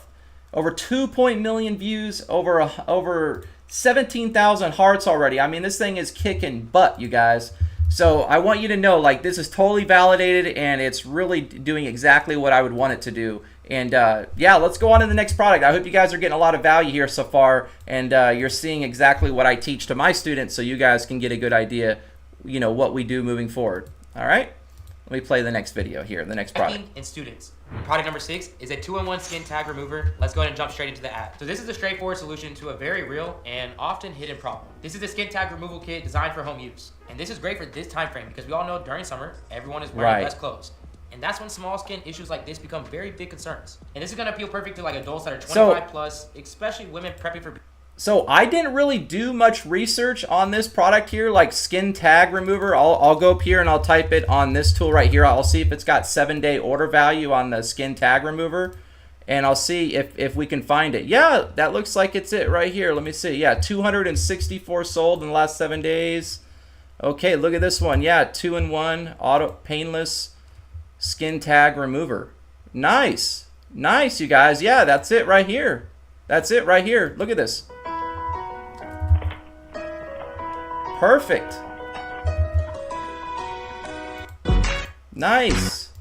Over 2 million views, over 17,000 hearts already. I mean, this thing is kicking butt, you guys. So I want you to know, like, this is totally validated, and it's really doing exactly what I would want it to do. And yeah, let's go on to the next product. I hope you guys are getting a lot of value here so far, and you're seeing exactly what I teach to my students, so you guys can get a good idea, you know, what we do moving forward. All right, let me play the next video here, the next product. And students. Product number 6 is a 2-in-1 skin tag remover. Let's go ahead and jump straight into the ad. So this is a straightforward solution to a very real and often hidden problem. This is a skin tag removal kit designed for home use. And this is great for this time frame because we all know during summer, everyone is wearing less clothes. And that's when small skin issues like this become very big concerns. And this is gonna appeal perfect to like adults that are 25 plus, especially women prepping for... So I didn't really do much research on this product here, like skin tag remover. I'll go up here and I'll type it on this tool right here. I'll see if it's got 7-day order value on the skin tag remover, and I'll see if we can find it. Yeah, that looks like it's it right here. Let me see. Yeah, 264 sold in the last 7 days. Okay, look at this one. Yeah, 2-in-1 auto painless skin tag remover. Nice, nice, you guys. Yeah, that's it right here. That's it right here. Look at this. Perfect. Nice.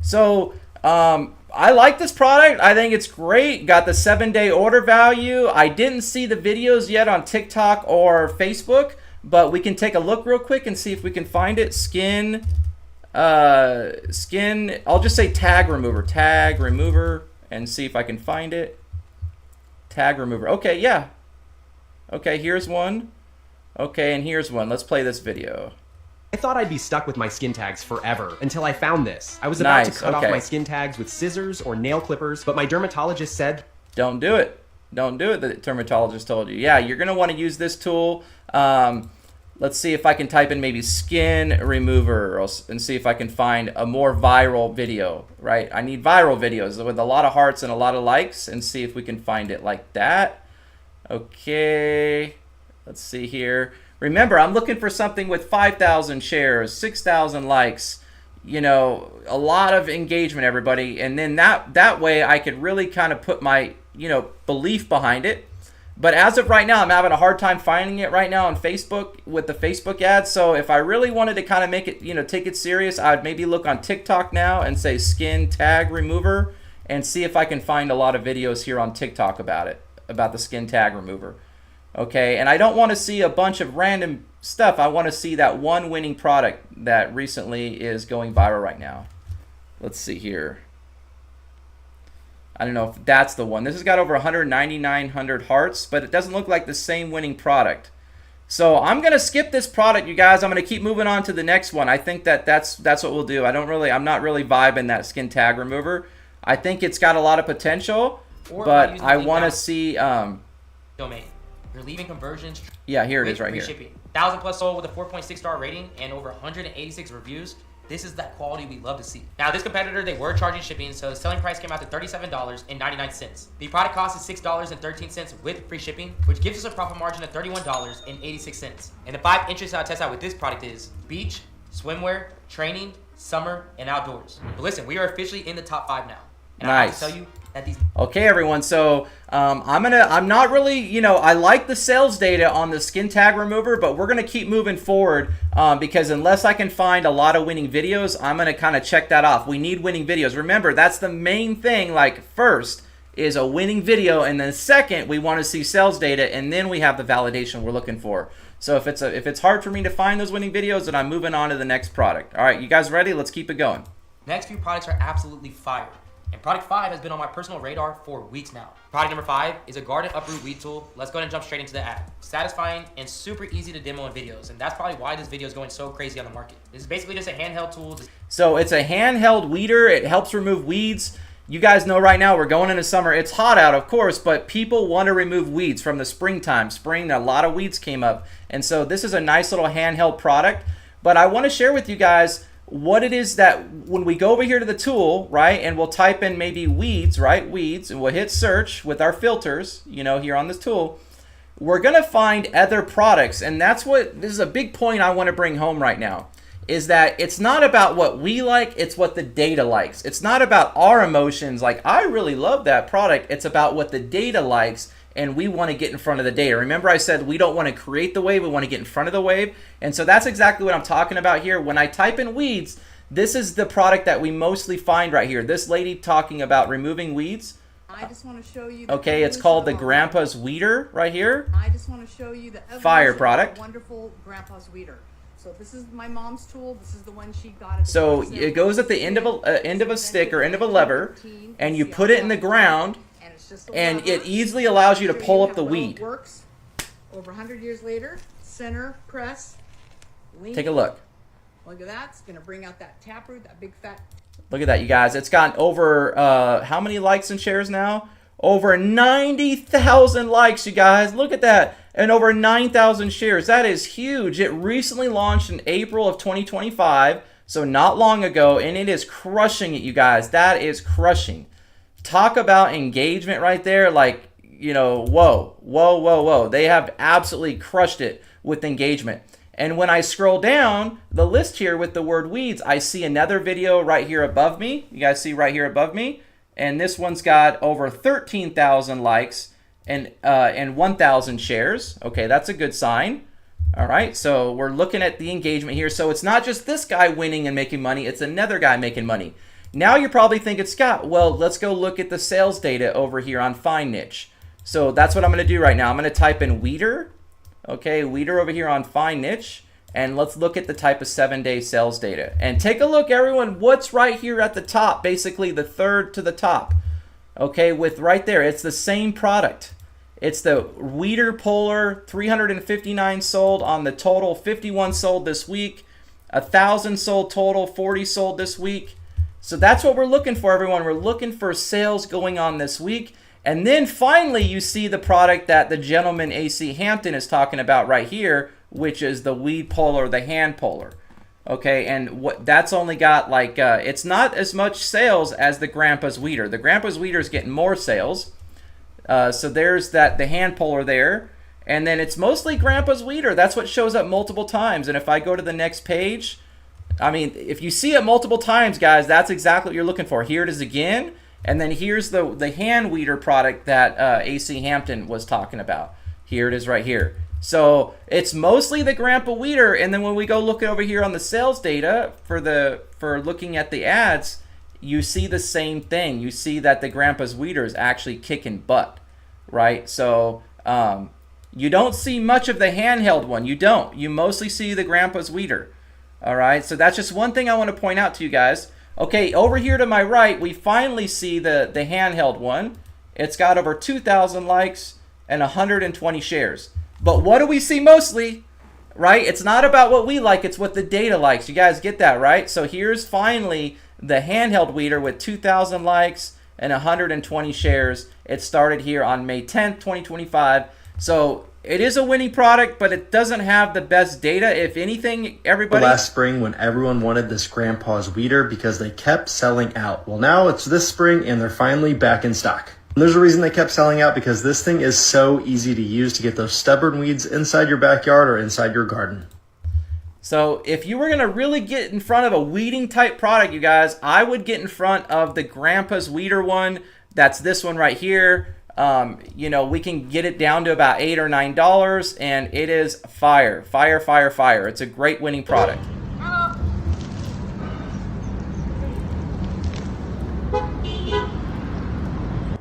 So I like this product. I think it's great. Got the 7-day order value. I didn't see the videos yet on TikTok or Facebook, but we can take a look real quick and see if we can find it. Skin, I'll just say tag remover, and see if I can find it. Tag remover. Okay, yeah. Okay, here's one. Okay, and here's one. Let's play this video. I thought I'd be stuck with my skin tags forever until I found this. I was about to cut off my skin tags with scissors or nail clippers, but my dermatologist said, don't do it. Don't do it, the dermatologist told you. Yeah, you're going to want to use this tool. Let's see if I can type in maybe skin remover and see if I can find a more viral video, right? I need viral videos with a lot of hearts and a lot of likes, and see if we can find it like that. Okay, let's see here. Remember, I'm looking for something with 5,000 shares, 6,000 likes, you know, a lot of engagement, everybody. And then that way I could really kind of put my, you know, belief behind it. But as of right now, I'm having a hard time finding it right now on Facebook with the Facebook ads. So if I really wanted to kind of make it, take it serious, I'd maybe look on TikTok now and say skin tag remover and see if I can find a lot of videos here on TikTok about it, about the skin tag remover. Okay, and I don't want to see a bunch of random stuff. I want to see that one winning product that recently is going viral right now. Let's see here. I don't know if that's the one. This has got over 9,900 hearts, but it doesn't look like the same winning product. So I'm going to skip this product, you guys. I'm going to keep moving on to the next one. I think that's what we'll do. I'm not really vibing that skin tag remover. I think it's got a lot of potential, but I want to see domain. You're leaving conversions. Yeah, here it is right here. Shipping. 1,000 plus sold with a 4.6 star rating and over 186 reviews. This is that quality we love to see. Now, this competitor, they were charging shipping, so the selling price came out to $37.99. The product cost is $6.13 with free shipping, which gives us a profit margin of $31.86. And the 5 interests I'll test out with this product is beach, swimwear, training, summer, and outdoors. But listen, we are officially in the top 5 now. And I have to tell you that these... Okay, everyone. So I'm not really, I like the sales data on the skin tag remover, but we're gonna keep moving forward because unless I can find a lot of winning videos, I'm gonna kind of check that off. We need winning videos. Remember, that's the main thing. Like, first is a winning video, and then second, we want to see sales data, and then we have the validation we're looking for. So if it's hard for me to find those winning videos, then I'm moving on to the next product. All right, you guys ready? Let's keep it going. Next few products are absolutely fire. And product 5 has been on my personal radar for weeks now. Product number 5 is a garden uproot weed tool. Let's go ahead and jump straight into the ad. Satisfying and super easy to demo in videos. And that's probably why this video is going so crazy on the market. This is basically just a handheld tool. So it's a handheld weeder. It helps remove weeds. You guys know right now we're going into summer. It's hot out, of course, but people want to remove weeds from the springtime. Spring, a lot of weeds came up. And so this is a nice little handheld product. But I want to share with you guys what it is that when we go over here to the tool, right, and we'll type in maybe weeds, right, weeds, and we'll hit search with our filters, here on this tool, we're going to find other products. And this is a big point I want to bring home right now, is that it's not about what we like, it's what the data likes. It's not about our emotions, like, I really love that product. It's about what the data likes, and we want to get in front of the data. Remember I said we don't want to create the wave, we want to get in front of the wave. And so that's exactly what I'm talking about here. When I type in weeds, this is the product that we mostly find right here. This lady talking about removing weeds. I just want to show you. Okay, it's called the Grandpa's Weeder right here. I just want to show you the fire product. Wonderful Grandpa's Weeder. So this is my mom's tool. This is the one she got. So it goes at the end of a stick or end of a lever, and you put it in the ground. And it easily allows you to pull up the weed. Works over 100 years later. Center, press, lean. Take a look. Look at that. It's going to bring out that taproot, that big fat. Look at that, you guys. It's got over, how many likes and shares now? Over 90,000 likes, you guys. Look at that. And over 9,000 shares. That is huge. It recently launched in April of 2025, so not long ago, and it is crushing it, you guys. That is crushing. Talk about engagement right there. Like, whoa. They have absolutely crushed it with engagement. And when I scroll down the list here with the word weeds, I see another video right here above me. You guys see right here above me? And this one's got over 13,000 likes and 1,000 shares. Okay, that's a good sign. All right, so we're looking at the engagement here. So it's not just this guy winning and making money. It's another guy making money. Now you're probably thinking, Scott, well, let's go look at the sales data over here on FindNiche. So that's what I'm going to do right now. I'm going to type in weeder. Okay, weeder over here on FindNiche. And let's look at the type of 7-day sales data. And take a look, everyone, what's right here at the top, basically the third to the top. Okay, with right there, it's the same product. It's the Weeder Polar, 359 sold on the total, 51 sold this week, 1,000 sold total, 40 sold this week. So that's what we're looking for, everyone. We're looking for sales going on this week. And then finally, you see the product that the gentleman AC Hampton is talking about right here, which is the Weed Polar, the hand puller. Okay, and that's only got like, it's not as much sales as the Grandpa's Weeder. The Grandpa's Weeder is getting more sales. So there's the hand puller there. And then it's mostly Grandpa's Weeder. That's what shows up multiple times. And if I go to the next page, I mean, if you see it multiple times, guys, that's exactly what you're looking for. Here it is again. And then here's the hand weeder product that AC Hampton was talking about. Here it is right here. So it's mostly the Grandpa weeder, and then when we go look over here on the sales data for looking at the ads, you see the same thing. You see that the Grandpa's weeder is actually kicking butt, right? So you don't see much of the handheld one. You don't. You mostly see the Grandpa's weeder. All right, so that's just one thing I want to point out to you guys. Okay, over here to my right, we finally see the handheld one. It's got over 2,000 likes and 120 shares. But what do we see mostly, right? It's not about what we like, it's what the data likes. You guys get that, right? So here's finally the handheld weeder with 2,000 likes and 120 shares. It started here on May 10th, 2025. So it is a winning product, but it doesn't have the best data. If anything, everybody... Last spring when everyone wanted this Grandpa's weeder because they kept selling out. Well, now it's this spring and they're finally back in stock. And there's a reason they kept selling out, because this thing is so easy to use to get those stubborn weeds inside your backyard or inside your garden. So if you were going to really get in front of a weeding type product, you guys, I would get in front of the Grandpa's weeder one. That's this one right here. You know, we can get it down to about $8 or $9, and it is fire. Fire, fire, fire. It's a great winning product.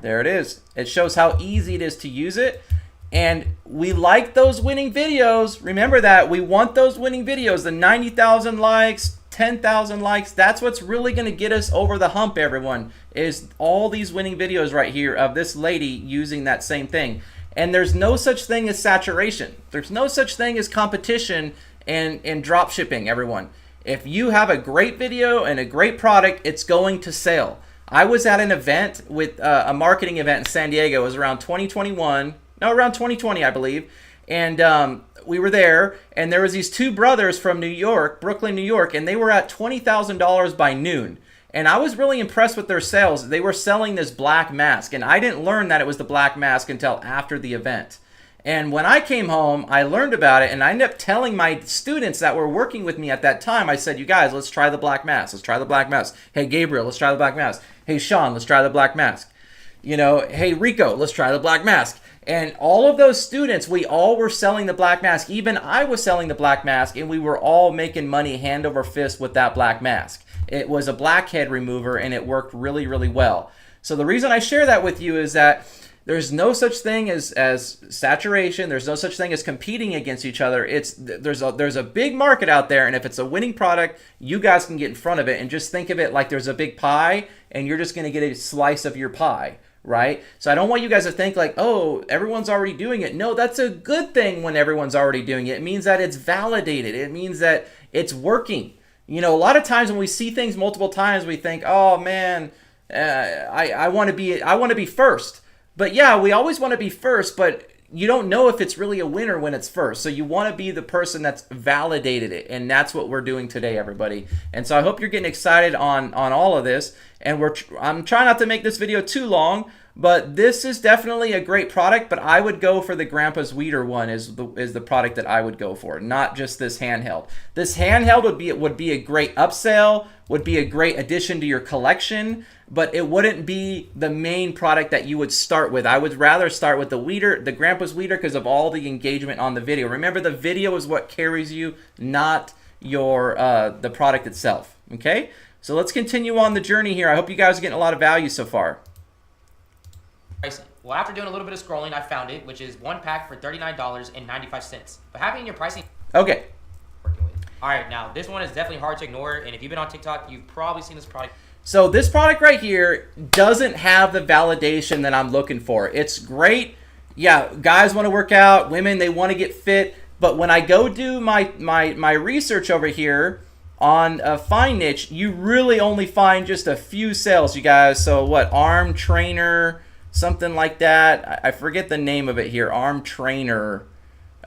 There it is. It shows how easy it is to use it. And we like those winning videos. Remember that. We want those winning videos. The 90,000 likes, 10,000 likes. That's what's really going to get us over the hump, everyone, is all these winning videos right here of this lady using that same thing. And there's no such thing as saturation. There's no such thing as competition in drop shipping, everyone. If you have a great video and a great product, it's going to sell. I was at an event with a marketing event in San Diego. It was around 2021. No, around 2020, I believe. And we were there, and there was these two brothers from New York, Brooklyn, New York, and they were at $20,000 by noon. And I was really impressed with their sales. They were selling this black mask, and I didn't learn that it was the black mask until after the event. And when I came home, I learned about it, and I ended up telling my students that were working with me at that time, I said, you guys, let's try the black mask. Let's try the black mask. Hey, Gabriel, let's try the black mask. Hey, Sean, let's try the black mask. You know, hey, Rico, let's try the black mask. And all of those students, we all were selling the black mask. Even I was selling the black mask, and we were all making money hand over fist with that black mask. It was a blackhead remover, and it worked really, really well. So the reason I share that with you is that there's no such thing as saturation. There's no such thing as competing against each other. There's a big market out there, and if it's a winning product, you guys can get in front of it and just think of it like there's a big pie, and you're just going to get a slice of your pie, right? So I don't want you guys to think like, oh, everyone's already doing it. No, that's a good thing when everyone's already doing it. It means that it's validated. It means that it's working. You know, a lot of times when we see things multiple times, we think, oh man, I want to be first. But yeah, we always want to be first, but you don't know if it's really a winner when it's first. So you want to be the person that's validated it, and that's what we're doing today, everybody. And so I hope you're getting excited on all of this. And I'm trying not to make this video too long, but this is definitely a great product. But I would go for the Grandpa's Weeder one is the product that I would go for, not just this handheld. This handheld would be a great upsell, would be a great addition to your collection, but it wouldn't be the main product that you would start with. I would rather start with the Grandpa's Weeder, because of all the engagement on the video. Remember, the video is what carries you, not the product itself. Okay, so let's continue on the journey here. I hope you guys are getting a lot of value so far. Pricing. Well, after doing a little bit of scrolling, I found it, which is one pack for $39.95. But having your pricing. Okay. All right, now this one is definitely hard to ignore, and if you've been on TikTok, you've probably seen this product. So this product right here doesn't have the validation that I'm looking for. It's great. Yeah, guys want to work out, women, they want to get fit. But when I go do my research over here on FindNiche, you really only find just a few sales, you guys. So what, arm trainer, something like that. I forget the name of it here, arm trainer.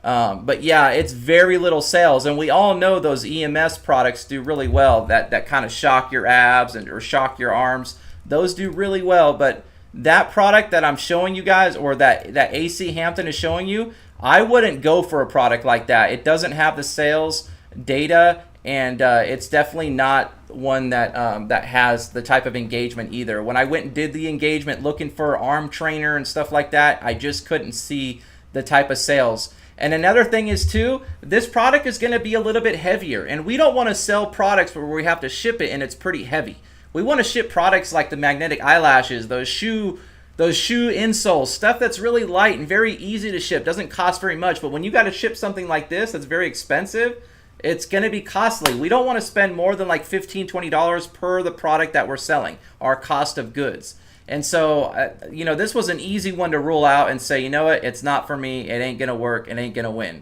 But yeah, it's very little sales, and we all know those EMS products do really well. That kind of shock your abs or shock your arms. Those do really well, but that product that I'm showing you guys, or that AC Hampton is showing you, I wouldn't go for a product like that. It doesn't have the sales data, and it's definitely not one that that has the type of engagement either. When I went and did the engagement looking for arm trainer and stuff like that, I just couldn't see the type of sales. And another thing is too, this product is going to be a little bit heavier, and we don't want to sell products where we have to ship it and it's pretty heavy. We want to ship products like the magnetic eyelashes, those shoe insoles, stuff that's really light and very easy to ship, doesn't cost very much. But when you got to ship something like this that's very expensive, it's going to be costly. We don't want to spend more than like $15, $20 per the product that we're selling, our cost of goods. And so, you know, this was an easy one to rule out and say, you know what, it's not for me. It ain't going to work. It ain't going to win.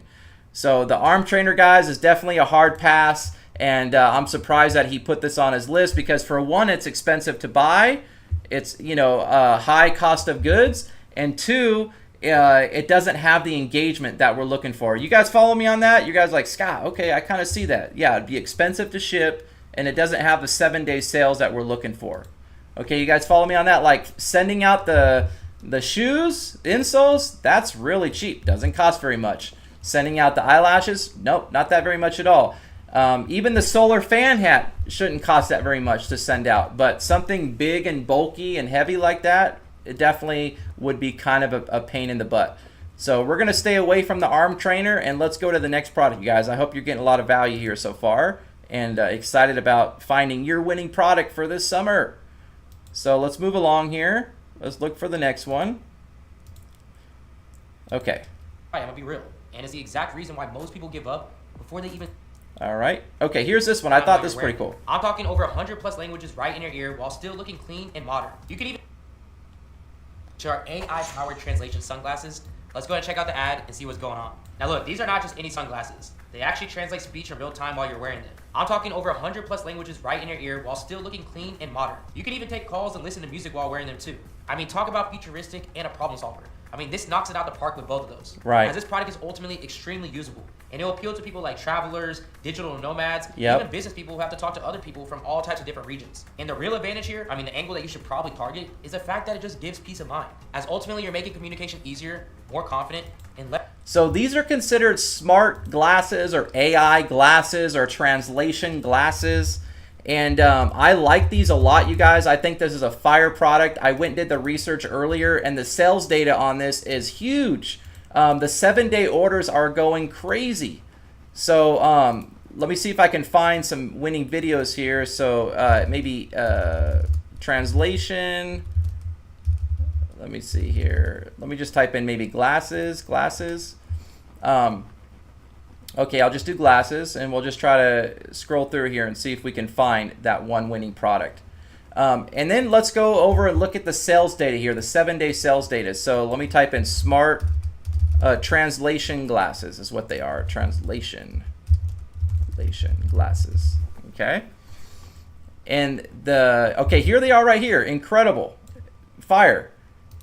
So the arm trainer, guys, is definitely a hard pass. And I'm surprised that he put this on his list because, for one, it's expensive to buy. It's, you know, high cost of goods. And two, it doesn't have the engagement that we're looking for. You guys follow me on that? You guys like, Scott, okay, I kind of see that. Yeah, it'd be expensive to ship, and it doesn't have the 7-day sales that we're looking for. Okay, you guys follow me on that? Like sending out the shoes, insoles, that's really cheap. Doesn't cost very much. Sending out the eyelashes, nope, not that very much at all. Even the solar fan hat shouldn't cost that very much to send out. But something big and bulky and heavy like that, it definitely would be kind of a pain in the butt. So we're going to stay away from the arm trainer, and let's go to the next product, you guys. I hope you're getting a lot of value here so far, and excited about finding your winning product for this summer. So let's move along here. Let's look for the next one. Okay. I'm going to be real. And it's the exact reason why most people give up before they even... All right. Okay, here's this one. I thought this was pretty cool. I'm talking over 100 plus languages right in your ear while still looking clean and modern. You can even... to our AI-powered translation sunglasses. Let's go ahead and check out the ad and see what's going on. Now look, these are not just any sunglasses. They actually translate speech in real time while you're wearing them. I'm talking over 100 plus languages right in your ear while still looking clean and modern. You can even take calls and listen to music while wearing them too. I mean, talk about futuristic and a problem solver. I mean, this knocks it out the park with both of those. Right. As this product is ultimately extremely usable. And it will appeal to people like travelers, digital nomads, Yep. even business people who have to talk to other people from all types of different regions. And the real advantage here, I mean, the angle that you should probably target is the fact that it just gives peace of mind. As ultimately you're making communication easier, more confident, and less... So these are considered smart glasses or AI glasses or translation glasses. And I like these a lot, you guys. I think this is a fire product. I went and did the research earlier, and the sales data on this is huge. The 7-day orders are going crazy. So let me see if I can find some winning videos here. So maybe translation. Let me see here. Let me just type in maybe glasses. Okay, I'll just do glasses, and we'll just try to scroll through here and see if we can find that one winning product. And then let's go over and look at the sales data here, the 7-day sales data. So let me type in smart translation glasses is what they are. Translation glasses. Okay. And okay, here they are right here. Incredible. Fire.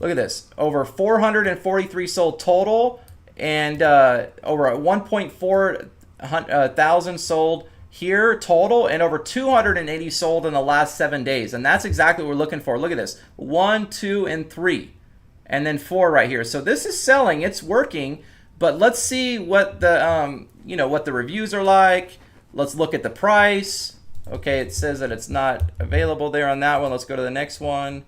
Look at this. Over 443 sold total, and over 1.4 thousand sold here total, and over 280 sold in the last 7 days. And that's exactly what we're looking for. Look at this. 1, 2, and 3. And then 4 right here. So this is selling. It's working. But let's see what the what the reviews are like. Let's look at the price. Okay, it says that it's not available there on that one. Let's go to the next one.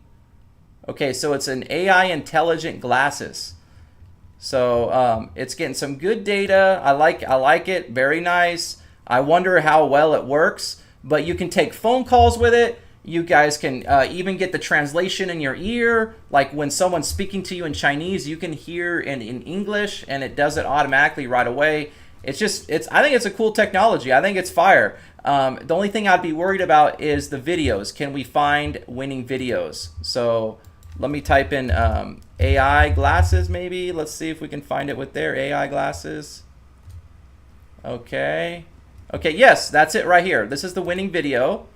Okay, so it's an AI intelligent glasses. So it's getting some good data. I like it. Very nice. I wonder how well it works. But you can take phone calls with it. You guys can even get the translation in your ear. Like when someone's speaking to you in Chinese, you can hear in English, and it does it automatically right away. I think it's a cool technology. I think it's fire. The only thing I'd be worried about is the videos. Can we find winning videos? So let me type in AI glasses maybe. Let's see if we can find it with their AI glasses. Okay, yes, that's it right here. This is the winning video.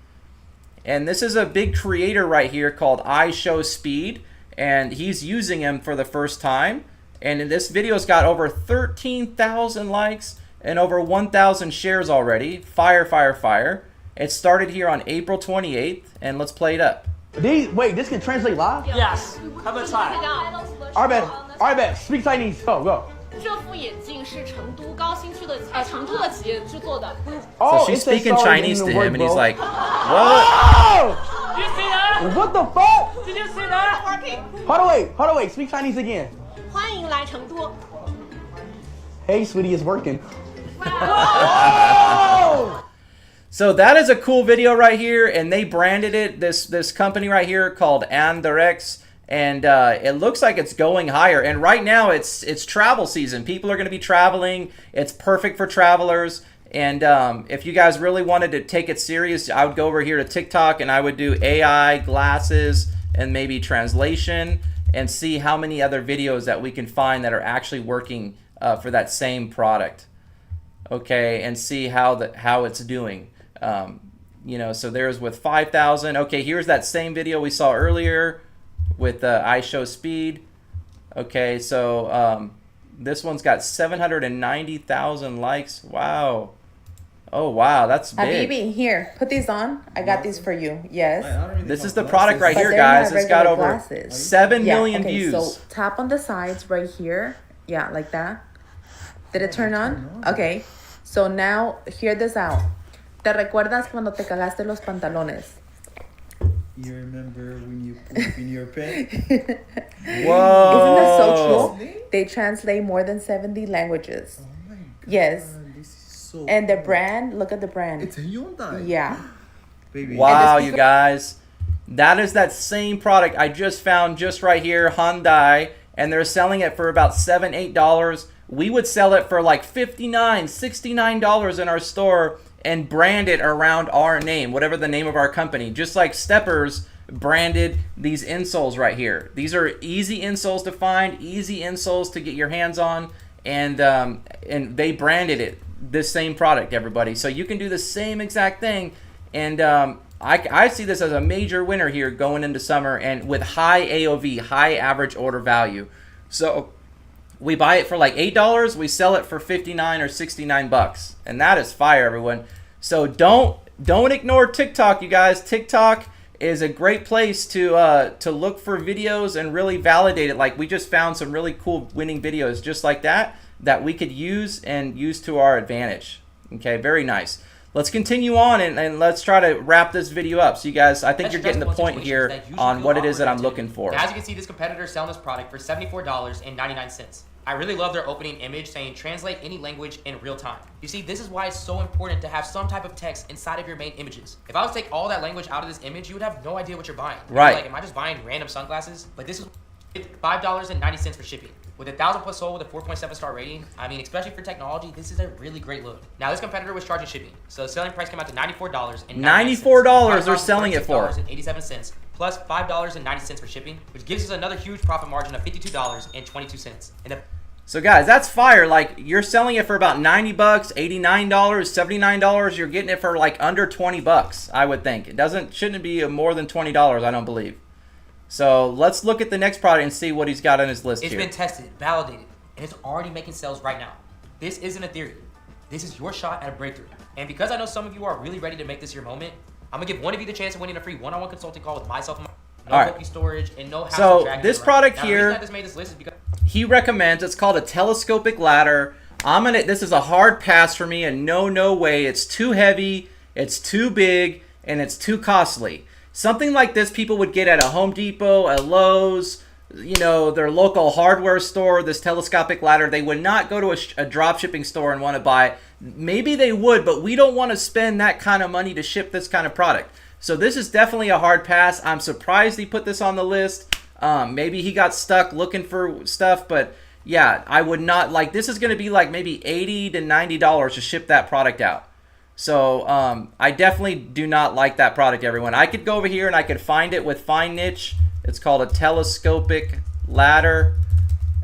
And this is a big creator right here called iShowSpeed, and he's using them for the first time. And in this video's got over 13,000 likes and over 1,000 shares already. Fire. It started here on April 28th, and let's play it up. Wait, this can translate live? Yes. How about try? Alright, speak Chinese. Go. So she's speaking Chinese to him, and he's like, "What?" Did you see that? What the fuck? Did you see that? Hold on, wait. Speak Chinese again. 欢迎来成都。 Hey, sweetie, it's working. So that is a cool video right here, and they branded it, this company right here called Andirex, and it looks like it's going higher. And right now it's travel season. People are going to be traveling. It's perfect for travelers. And if you guys really wanted to take it serious, I would go over here to TikTok and I would do AI, glasses, and maybe translation, and see how many other videos that we can find that are actually working for that same product. Okay, and see how it's doing. You know, so there's with 5,000. Okay, here's that same video we saw earlier with I Show Speed. Okay, so this one's got 790,000 likes. Wow. Oh, wow, that's big. Habibi, here, put these on. I got these for you. Yes. This is the product right here, guys. It's got over 7 million views. So tap on the sides right here. Yeah, like that. Did it turn on? Okay. So now, hear this out. ¿Te recuerdas cuando te cagaste los pantalones? You remember when you poop in your pants? Whoa. Isn't that so true? They translate more than 70 languages. Oh my God. Yes. This is so and the cool. brand, look at the brand. It's a Hyundai. Yeah. Baby. Wow, you guys. That is that same product I just found just right here, Hyundai, and they're selling it for about $7, $8. We would sell it for like $59, $69 in our store and brand it around our name, whatever the name of our company. Just like Steppers branded these insoles right here. These are easy insoles to find, easy insoles to get your hands on, and they branded it this same product, everybody. So you can do the same exact thing, and I see this as a major winner here going into summer, and with high AOV, high average order value. So we buy it for like $8, we sell it for $59 or $69, and that is fire, everyone. So don't ignore TikTok, you guys. TikTok is a great place to look for videos and really validate it. Like we just found some really cool winning videos just like that we could use to our advantage. Okay, very nice. Let's continue on and let's try to wrap this video up. So you guys, I think you're getting the point here on what it is that I'm looking for. Now, as you can see, this competitor is selling this product for $74.99. I really love their opening image saying translate any language in real time. You see, this is why it's so important to have some type of text inside of your main images. If I was to take all that language out of this image, you would have no idea what you're buying. Right. Like, am I just buying random sunglasses? But this is $5.90 for shipping. With 1,000 plus sold with a 4.7 star rating, I mean, especially for technology, this is a really great load. Now, this competitor was charging shipping, so the selling price came out to $94. $94 they're selling it for. $86.87 plus $5.90 for shipping, which gives us another huge profit margin of $52.22. So guys, that's fire. Like you're selling it for about $90, $89, $79. You're getting it for like under $20, I would think. Shouldn't be more than $20, I don't believe. So let's look at the next product and see what he's got on his list here. It's been tested, validated, and it's already making sales right now. This isn't a theory. This is your shot at a breakthrough. And because I know some of you are really ready to make this your moment, I'm gonna give one of you the chance of winning a free one-on-one consulting call with myself and no bulky storage and no hassle. So this product here, the reason I just made this list is because he recommends, it's called a telescopic ladder. This is a hard pass for me, and no way. It's too heavy, it's too big, and it's too costly. Something like this people would get at a Home Depot, a Lowe's, you know, their local hardware store, this telescopic ladder. They would not go to a drop shipping store and want to buy it. Maybe they would, but we don't want to spend that kind of money to ship this kind of product. So this is definitely a hard pass. I'm surprised he put this on the list. Maybe he got stuck looking for stuff, but yeah, I would not, like, this is going to be like maybe $80 to $90 to ship that product out. So I definitely do not like that product, everyone. I could go over here and I could find it with FindNiche. It's called a telescopic ladder.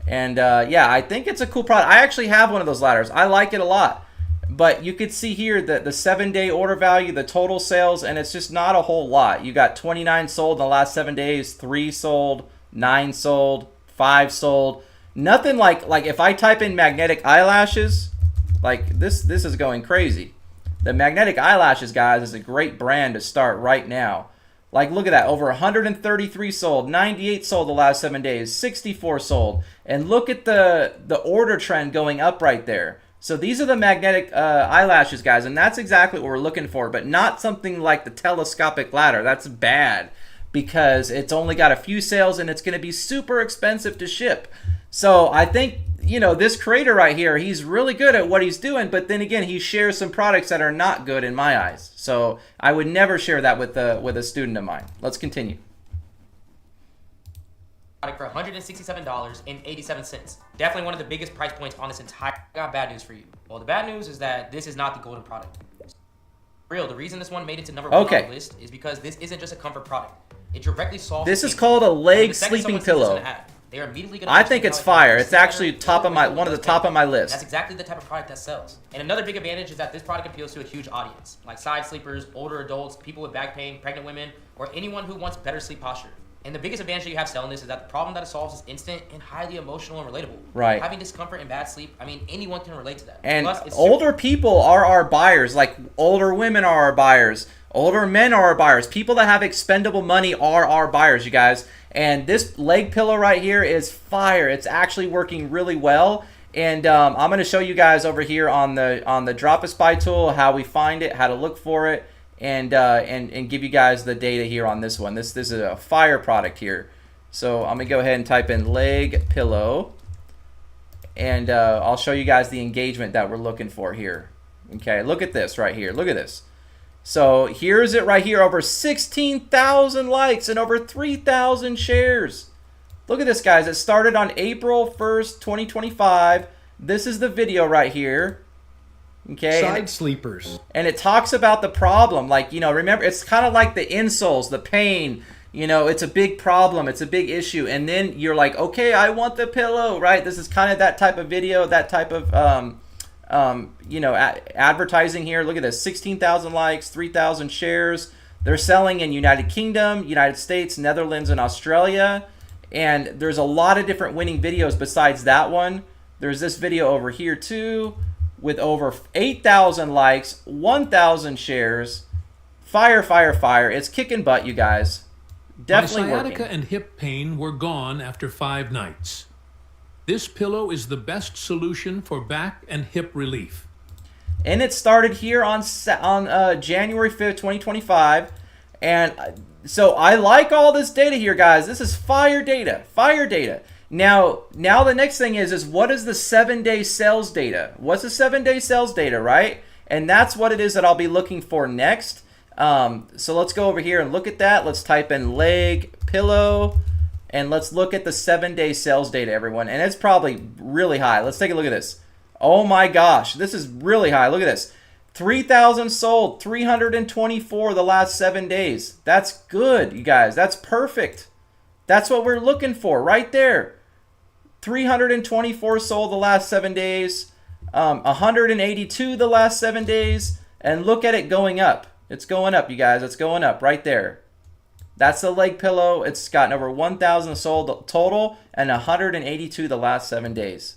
And yeah, I think it's a cool product. I actually have one of those ladders. I like it a lot. But you could see here the 7-day order value, the total sales, and it's just not a whole lot. You got 29 sold in the last 7 days, 3 sold, 9 sold, 5 sold. Nothing like if I type in magnetic eyelashes, like this is going crazy. The magnetic eyelashes, guys, is a great brand to start right now. Like, look at that. Over 133 sold, 98 sold the last 7 days, 64 sold. And look at the order trend going up right there. So these are the magnetic eyelashes, guys, and that's exactly what we're looking for, but not something like the telescopic ladder. That's bad because it's only got a few sales and it's going to be super expensive to ship. So I think, you know, this creator right here, he's really good at what he's doing, but then again, he shares some products that are not good in my eyes. So I would never share that with a student of mine. Let's continue. For $167.87. Definitely one of the biggest price points on this entire. I got bad news for you. Well, the bad news is that this is not the golden product. The reason this one made it to number 1 on the list is because this isn't just a comfort product. It directly solves. This is called a leg sleeping pillow. They are immediately going to. I think it's fire. It's actually one of the top of my list. That's exactly the type of product that sells. And another big advantage is that this product appeals to a huge audience, like side sleepers, older adults, people with back pain, pregnant women, or anyone who wants better sleep posture. And the biggest advantage that you have selling this is that the problem that it solves is instant and highly emotional and relatable. Right. Having discomfort and bad sleep, I mean, anyone can relate to that. And older people are our buyers. Like, older women are our buyers. Older men are our buyers. People that have expendable money are our buyers, you guys. And this leg pillow right here is fire. It's actually working really well. And I'm going to show you guys over here on the Dropispy tool how we find it, how to look for it. And give you guys the data here on this one. This is a fire product here. So I'm gonna go ahead and type in leg pillow, and I'll show you guys the engagement that we're looking for here. Okay, look at this right here. Look at this. So here's it right here. Over 16,000 likes and over 3,000 shares. Look at this, guys. It started on April 1st, 2025. This is the video right here. Okay. Side sleepers. And it talks about the problem. Like, you know, remember, it's kind of like the insoles, the pain. You know, it's a big problem. It's a big issue. And then you're like, okay, I want the pillow, right? This is kind of that type of video, that type of, you know, advertising here. Look at this. 16,000 likes, 3,000 shares. They're selling in United Kingdom, United States, Netherlands, and Australia. And there's a lot of different winning videos besides that one. There's this video over here, too, with over 8,000 likes, 1,000 shares. Fire, fire, fire. It's kicking butt, you guys. Definitely My sciatica working. and hip pain were gone after 5 nights. This pillow is the best solution for back and hip relief. And it started here on January 5th, 2025. And so I like all this data here, guys. This is fire data. Fire data. Now the next thing is what is the 7-day sales data? What's the 7-day sales data, right? And that's what it is that I'll be looking for next. So let's go over here and look at that. Let's type in leg pillow, and let's look at the 7-day sales data, everyone. And it's probably really high. Let's take a look at this. Oh my gosh, this is really high. Look at this. 3,000 sold, 324 the last 7 days. That's good, you guys. That's perfect. That's what we're looking for right there. 324 sold the last 7 days, 182 the last 7 days, and look at it going up. It's going up, you guys. It's going up right there. That's the leg pillow. It's gotten over 1,000 sold total and 182 the last 7 days.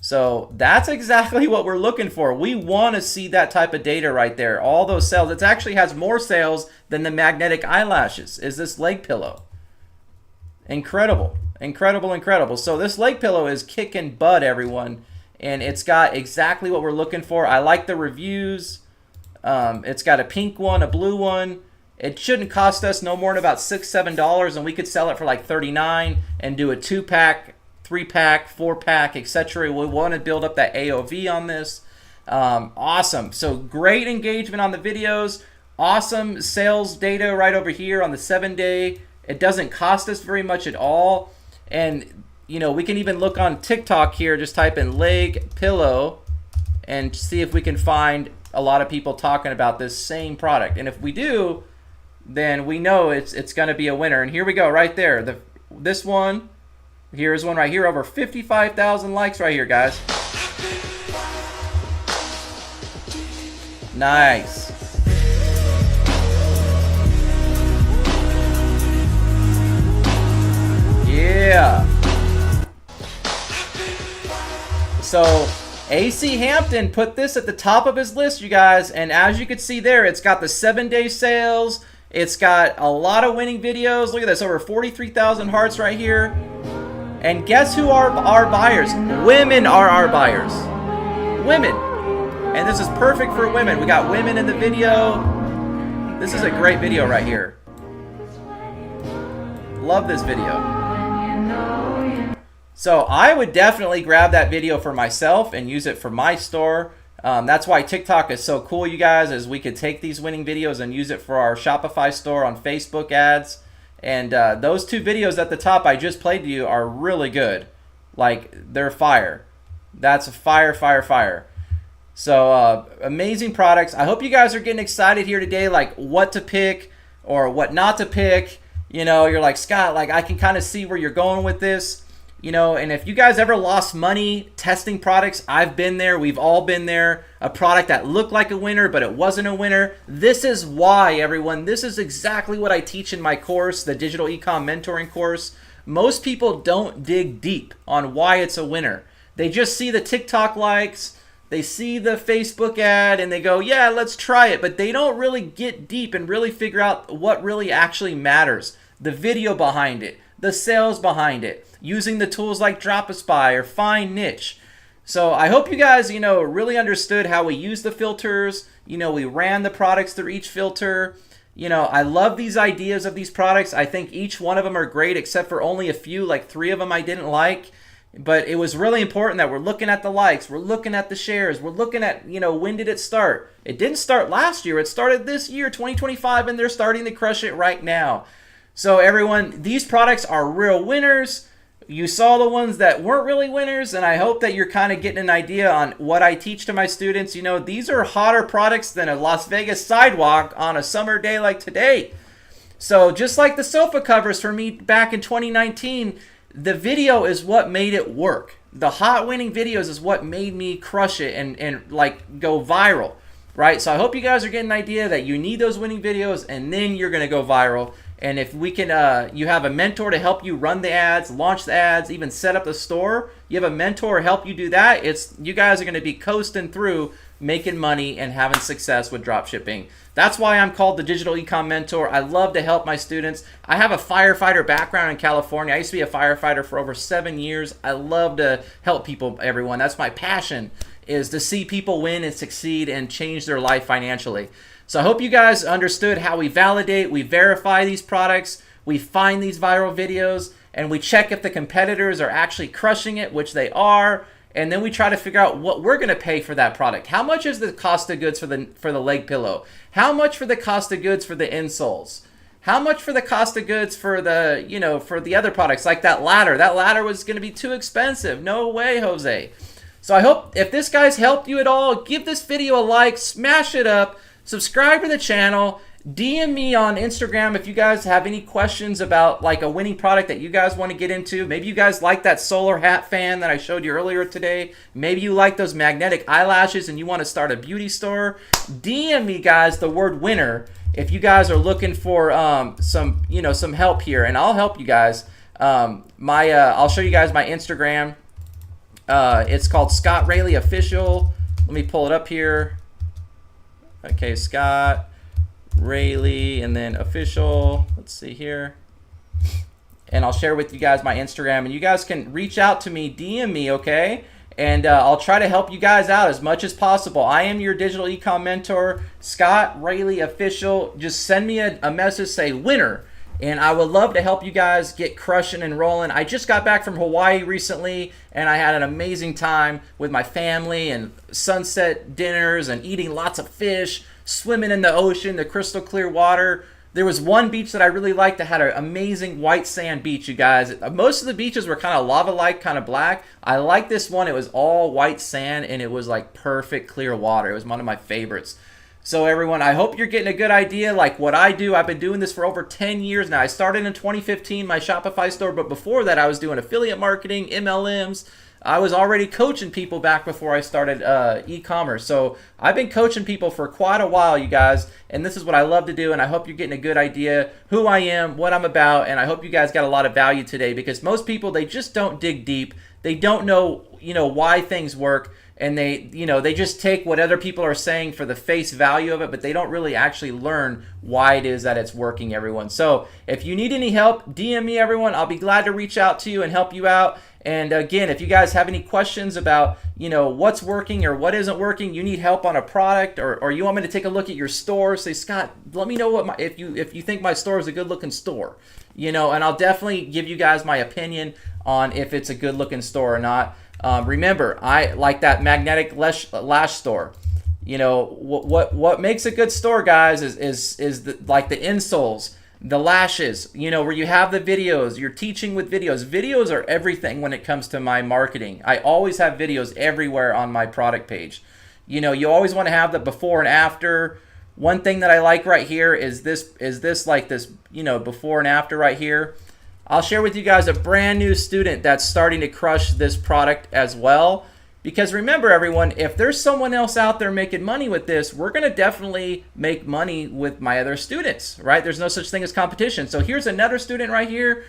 So that's exactly what we're looking for. We want to see that type of data right there. All those sales. It actually has more sales than the magnetic eyelashes, is this leg pillow. Incredible. Incredible, incredible. So this leg pillow is kicking butt, everyone. And it's got exactly what we're looking for. I like the reviews. It's got a pink one, a blue one. It shouldn't cost us no more than about $6, $7, and we could sell it for like $39 and do a 2-pack, 3-pack, 4-pack, etc. We want to build up that AOV on this. Awesome. So great engagement on the videos. Awesome sales data right over here on the 7-day. It doesn't cost us very much at all. And, you know, we can even look on TikTok here. Just type in leg pillow and see if we can find a lot of people talking about this same product. And if we do, then we know it's going to be a winner. And here we go right there. This one, here's one right here. Over 55,000 likes right here, guys. Nice. Yeah. So AC Hampton put this at the top of his list, you guys, and as you can see there, it's got the 7-day sales, It's got a lot of winning videos. Look at this, over 43,000 hearts right here. And guess who are our buyers? Women are our buyers. Women. And this is perfect for women. We got women in the video. This is a great video right here. Love this video. So I would definitely grab that video for myself and use it for my store. That's why TikTok is so cool, you guys, is we could take these winning videos and use it for our Shopify store on Facebook ads. And those 2 videos at the top I just played to you are really good. Like, they're fire. That's fire, fire, fire. So, amazing products. I hope you guys are getting excited here today, like what to pick or what not to pick. You know, you're like, Scott, like I can kind of see where you're going with this. You know, and if you guys ever lost money testing products, I've been there. We've all been there. A product that looked like a winner, but it wasn't a winner. This is why, everyone. This is exactly what I teach in my course, the Digital Ecom Mentoring course. Most people don't dig deep on why it's a winner. They just see the TikTok likes, they see the Facebook ad, and they go, yeah, let's try it. But they don't really get deep and really figure out what really actually matters. The video behind it, the sales behind it, using the tools like Dropispy or FindNiche. So I hope you guys, really understood how we use the filters. We ran the products through each filter. I love these ideas of these products. I think each one of them are great, except for only a few, like 3 of them I didn't like. But it was really important that we're looking at the likes, we're looking at the shares, we're looking at, when did it start? It didn't start last year, it started this year, 2025, and they're starting to crush it right now. So everyone, these products are real winners. You saw the ones that weren't really winners, and I hope that you're kind of getting an idea on what I teach to my students. These are hotter products than a Las Vegas sidewalk on a summer day like today. So just like the sofa covers for me back in 2019, the video is what made it work. The hot winning videos is what made me crush it and like go viral, right? So I hope you guys are getting an idea that you need those winning videos, and then you're going to go viral. And if we can, you have a mentor to help you run the ads, launch the ads, even set up the store. You have a mentor to help you do that. You guys are going to be coasting through making money and having success with dropshipping. That's why I'm called the Digital Ecom Mentor. I love to help my students. I have a firefighter background in California. I used to be a firefighter for over 7 years. I love to help people, everyone. That's my passion, is to see people win and succeed and change their life financially. So I hope you guys understood how we validate, we verify these products, we find these viral videos, and we check if the competitors are actually crushing it, which they are, and then we try to figure out what we're going to pay for that product. How much is the cost of goods for the leg pillow? How much for the cost of goods for the insoles? How much for the cost of goods for the, for the other products like that ladder? That ladder was going to be too expensive. No way, Jose. So I hope if this guy's helped you at all, give this video a like, smash it up. Subscribe to the channel. DM me on Instagram if you guys have any questions about like a winning product that you guys want to get into. Maybe you guys like that solar hat fan that I showed you earlier today. Maybe you like those magnetic eyelashes and you want to start a beauty store. DM me, guys, the word winner if you guys are looking for some help here, and I'll help you guys. I'll show you guys my Instagram. It's called Scott Rayleigh Official. Let me pull it up here. Okay, Scott Rayleigh, and then official. Let's see here. And I'll share with you guys my Instagram. And you guys can reach out to me, DM me, okay? And I'll try to help you guys out as much as possible. I am your digital ecom mentor, Scott Rayleigh Official. Just send me a message, say winner. And I would love to help you guys get crushing and rolling. I just got back from Hawaii recently, and I had an amazing time with my family and sunset dinners and eating lots of fish, swimming in the ocean, the crystal clear water. There was one beach that I really liked that had an amazing white sand beach, you guys. Most of the beaches were kind of lava-like, kind of black. I like this one. It was all white sand, and it was like perfect clear water. It was one of my favorites. So everyone, I hope you're getting a good idea like what I do. I've been doing this for over 10 years now. I started in 2015, my Shopify store, but before that I was doing affiliate marketing, MLMs. I was already coaching people back before I started e-commerce. So I've been coaching people for quite a while, you guys, and this is what I love to do, and I hope you're getting a good idea who I am, what I'm about, and I hope you guys got a lot of value today, because most people, they just don't dig deep. They don't know, why things work. and they just take what other people are saying for the face value of it, but they don't really actually learn why it is that it's working, everyone. So if you need any help, DM me, everyone. I'll be glad to reach out to you and help you out. And again, if you guys have any questions about, what's working or what isn't working, you need help on a product, or you want me to take a look at your store, say, Scott, let me know if you think my store is a good looking store, and I'll definitely give you guys my opinion on if it's a good looking store or not. Remember, I like that magnetic lash store. What makes a good store, guys, is the insoles, the lashes, where you have the videos, you're teaching with videos. Videos are everything when it comes to my marketing. I always have videos everywhere on my product page. You always want to have the before and after. One thing that I like right here is this before and after right here. I'll share with you guys a brand new student that's starting to crush this product as well. Because remember, everyone, if there's someone else out there making money with this, we're going to definitely make money with my other students, right? There's no such thing as competition. So here's another student right here.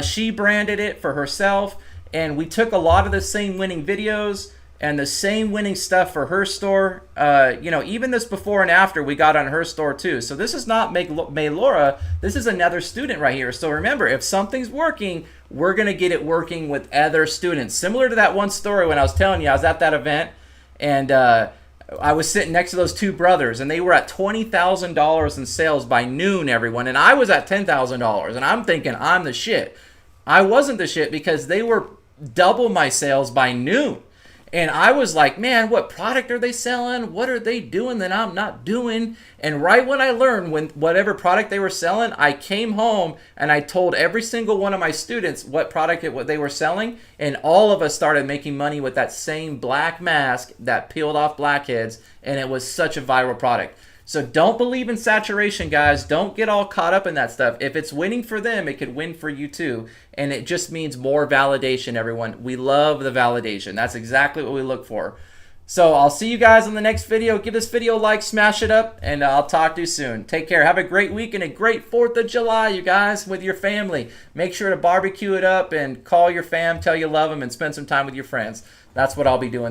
She branded it for herself, and we took a lot of the same winning videos and the same winning stuff for her store. Even this before and after we got on her store too. So this is not Maylora. This is another student right here. So remember, if something's working, we're going to get it working with other students. Similar to that one story when I was telling you, I was at that event, and I was sitting next to those two brothers, and they were at $20,000 in sales by noon, everyone. And I was at $10,000, and I'm thinking I'm the shit. I wasn't the shit because they were double my sales by noon. And I was like, man, what product are they selling? What are they doing that I'm not doing? And right when I learned whatever product they were selling, I came home and I told every single one of my students what product what they were selling. And all of us started making money with that same black mask that peeled off blackheads. And it was such a viral product. So don't believe in saturation, guys. Don't get all caught up in that stuff. If it's winning for them, it could win for you too. And it just means more validation, everyone. We love the validation. That's exactly what we look for. So I'll see you guys in the next video. Give this video a like, smash it up, and I'll talk to you soon. Take care. Have a great week and a great 4th of July, you guys, with your family. Make sure to barbecue it up and call your fam, tell you love them, and spend some time with your friends. That's what I'll be doing this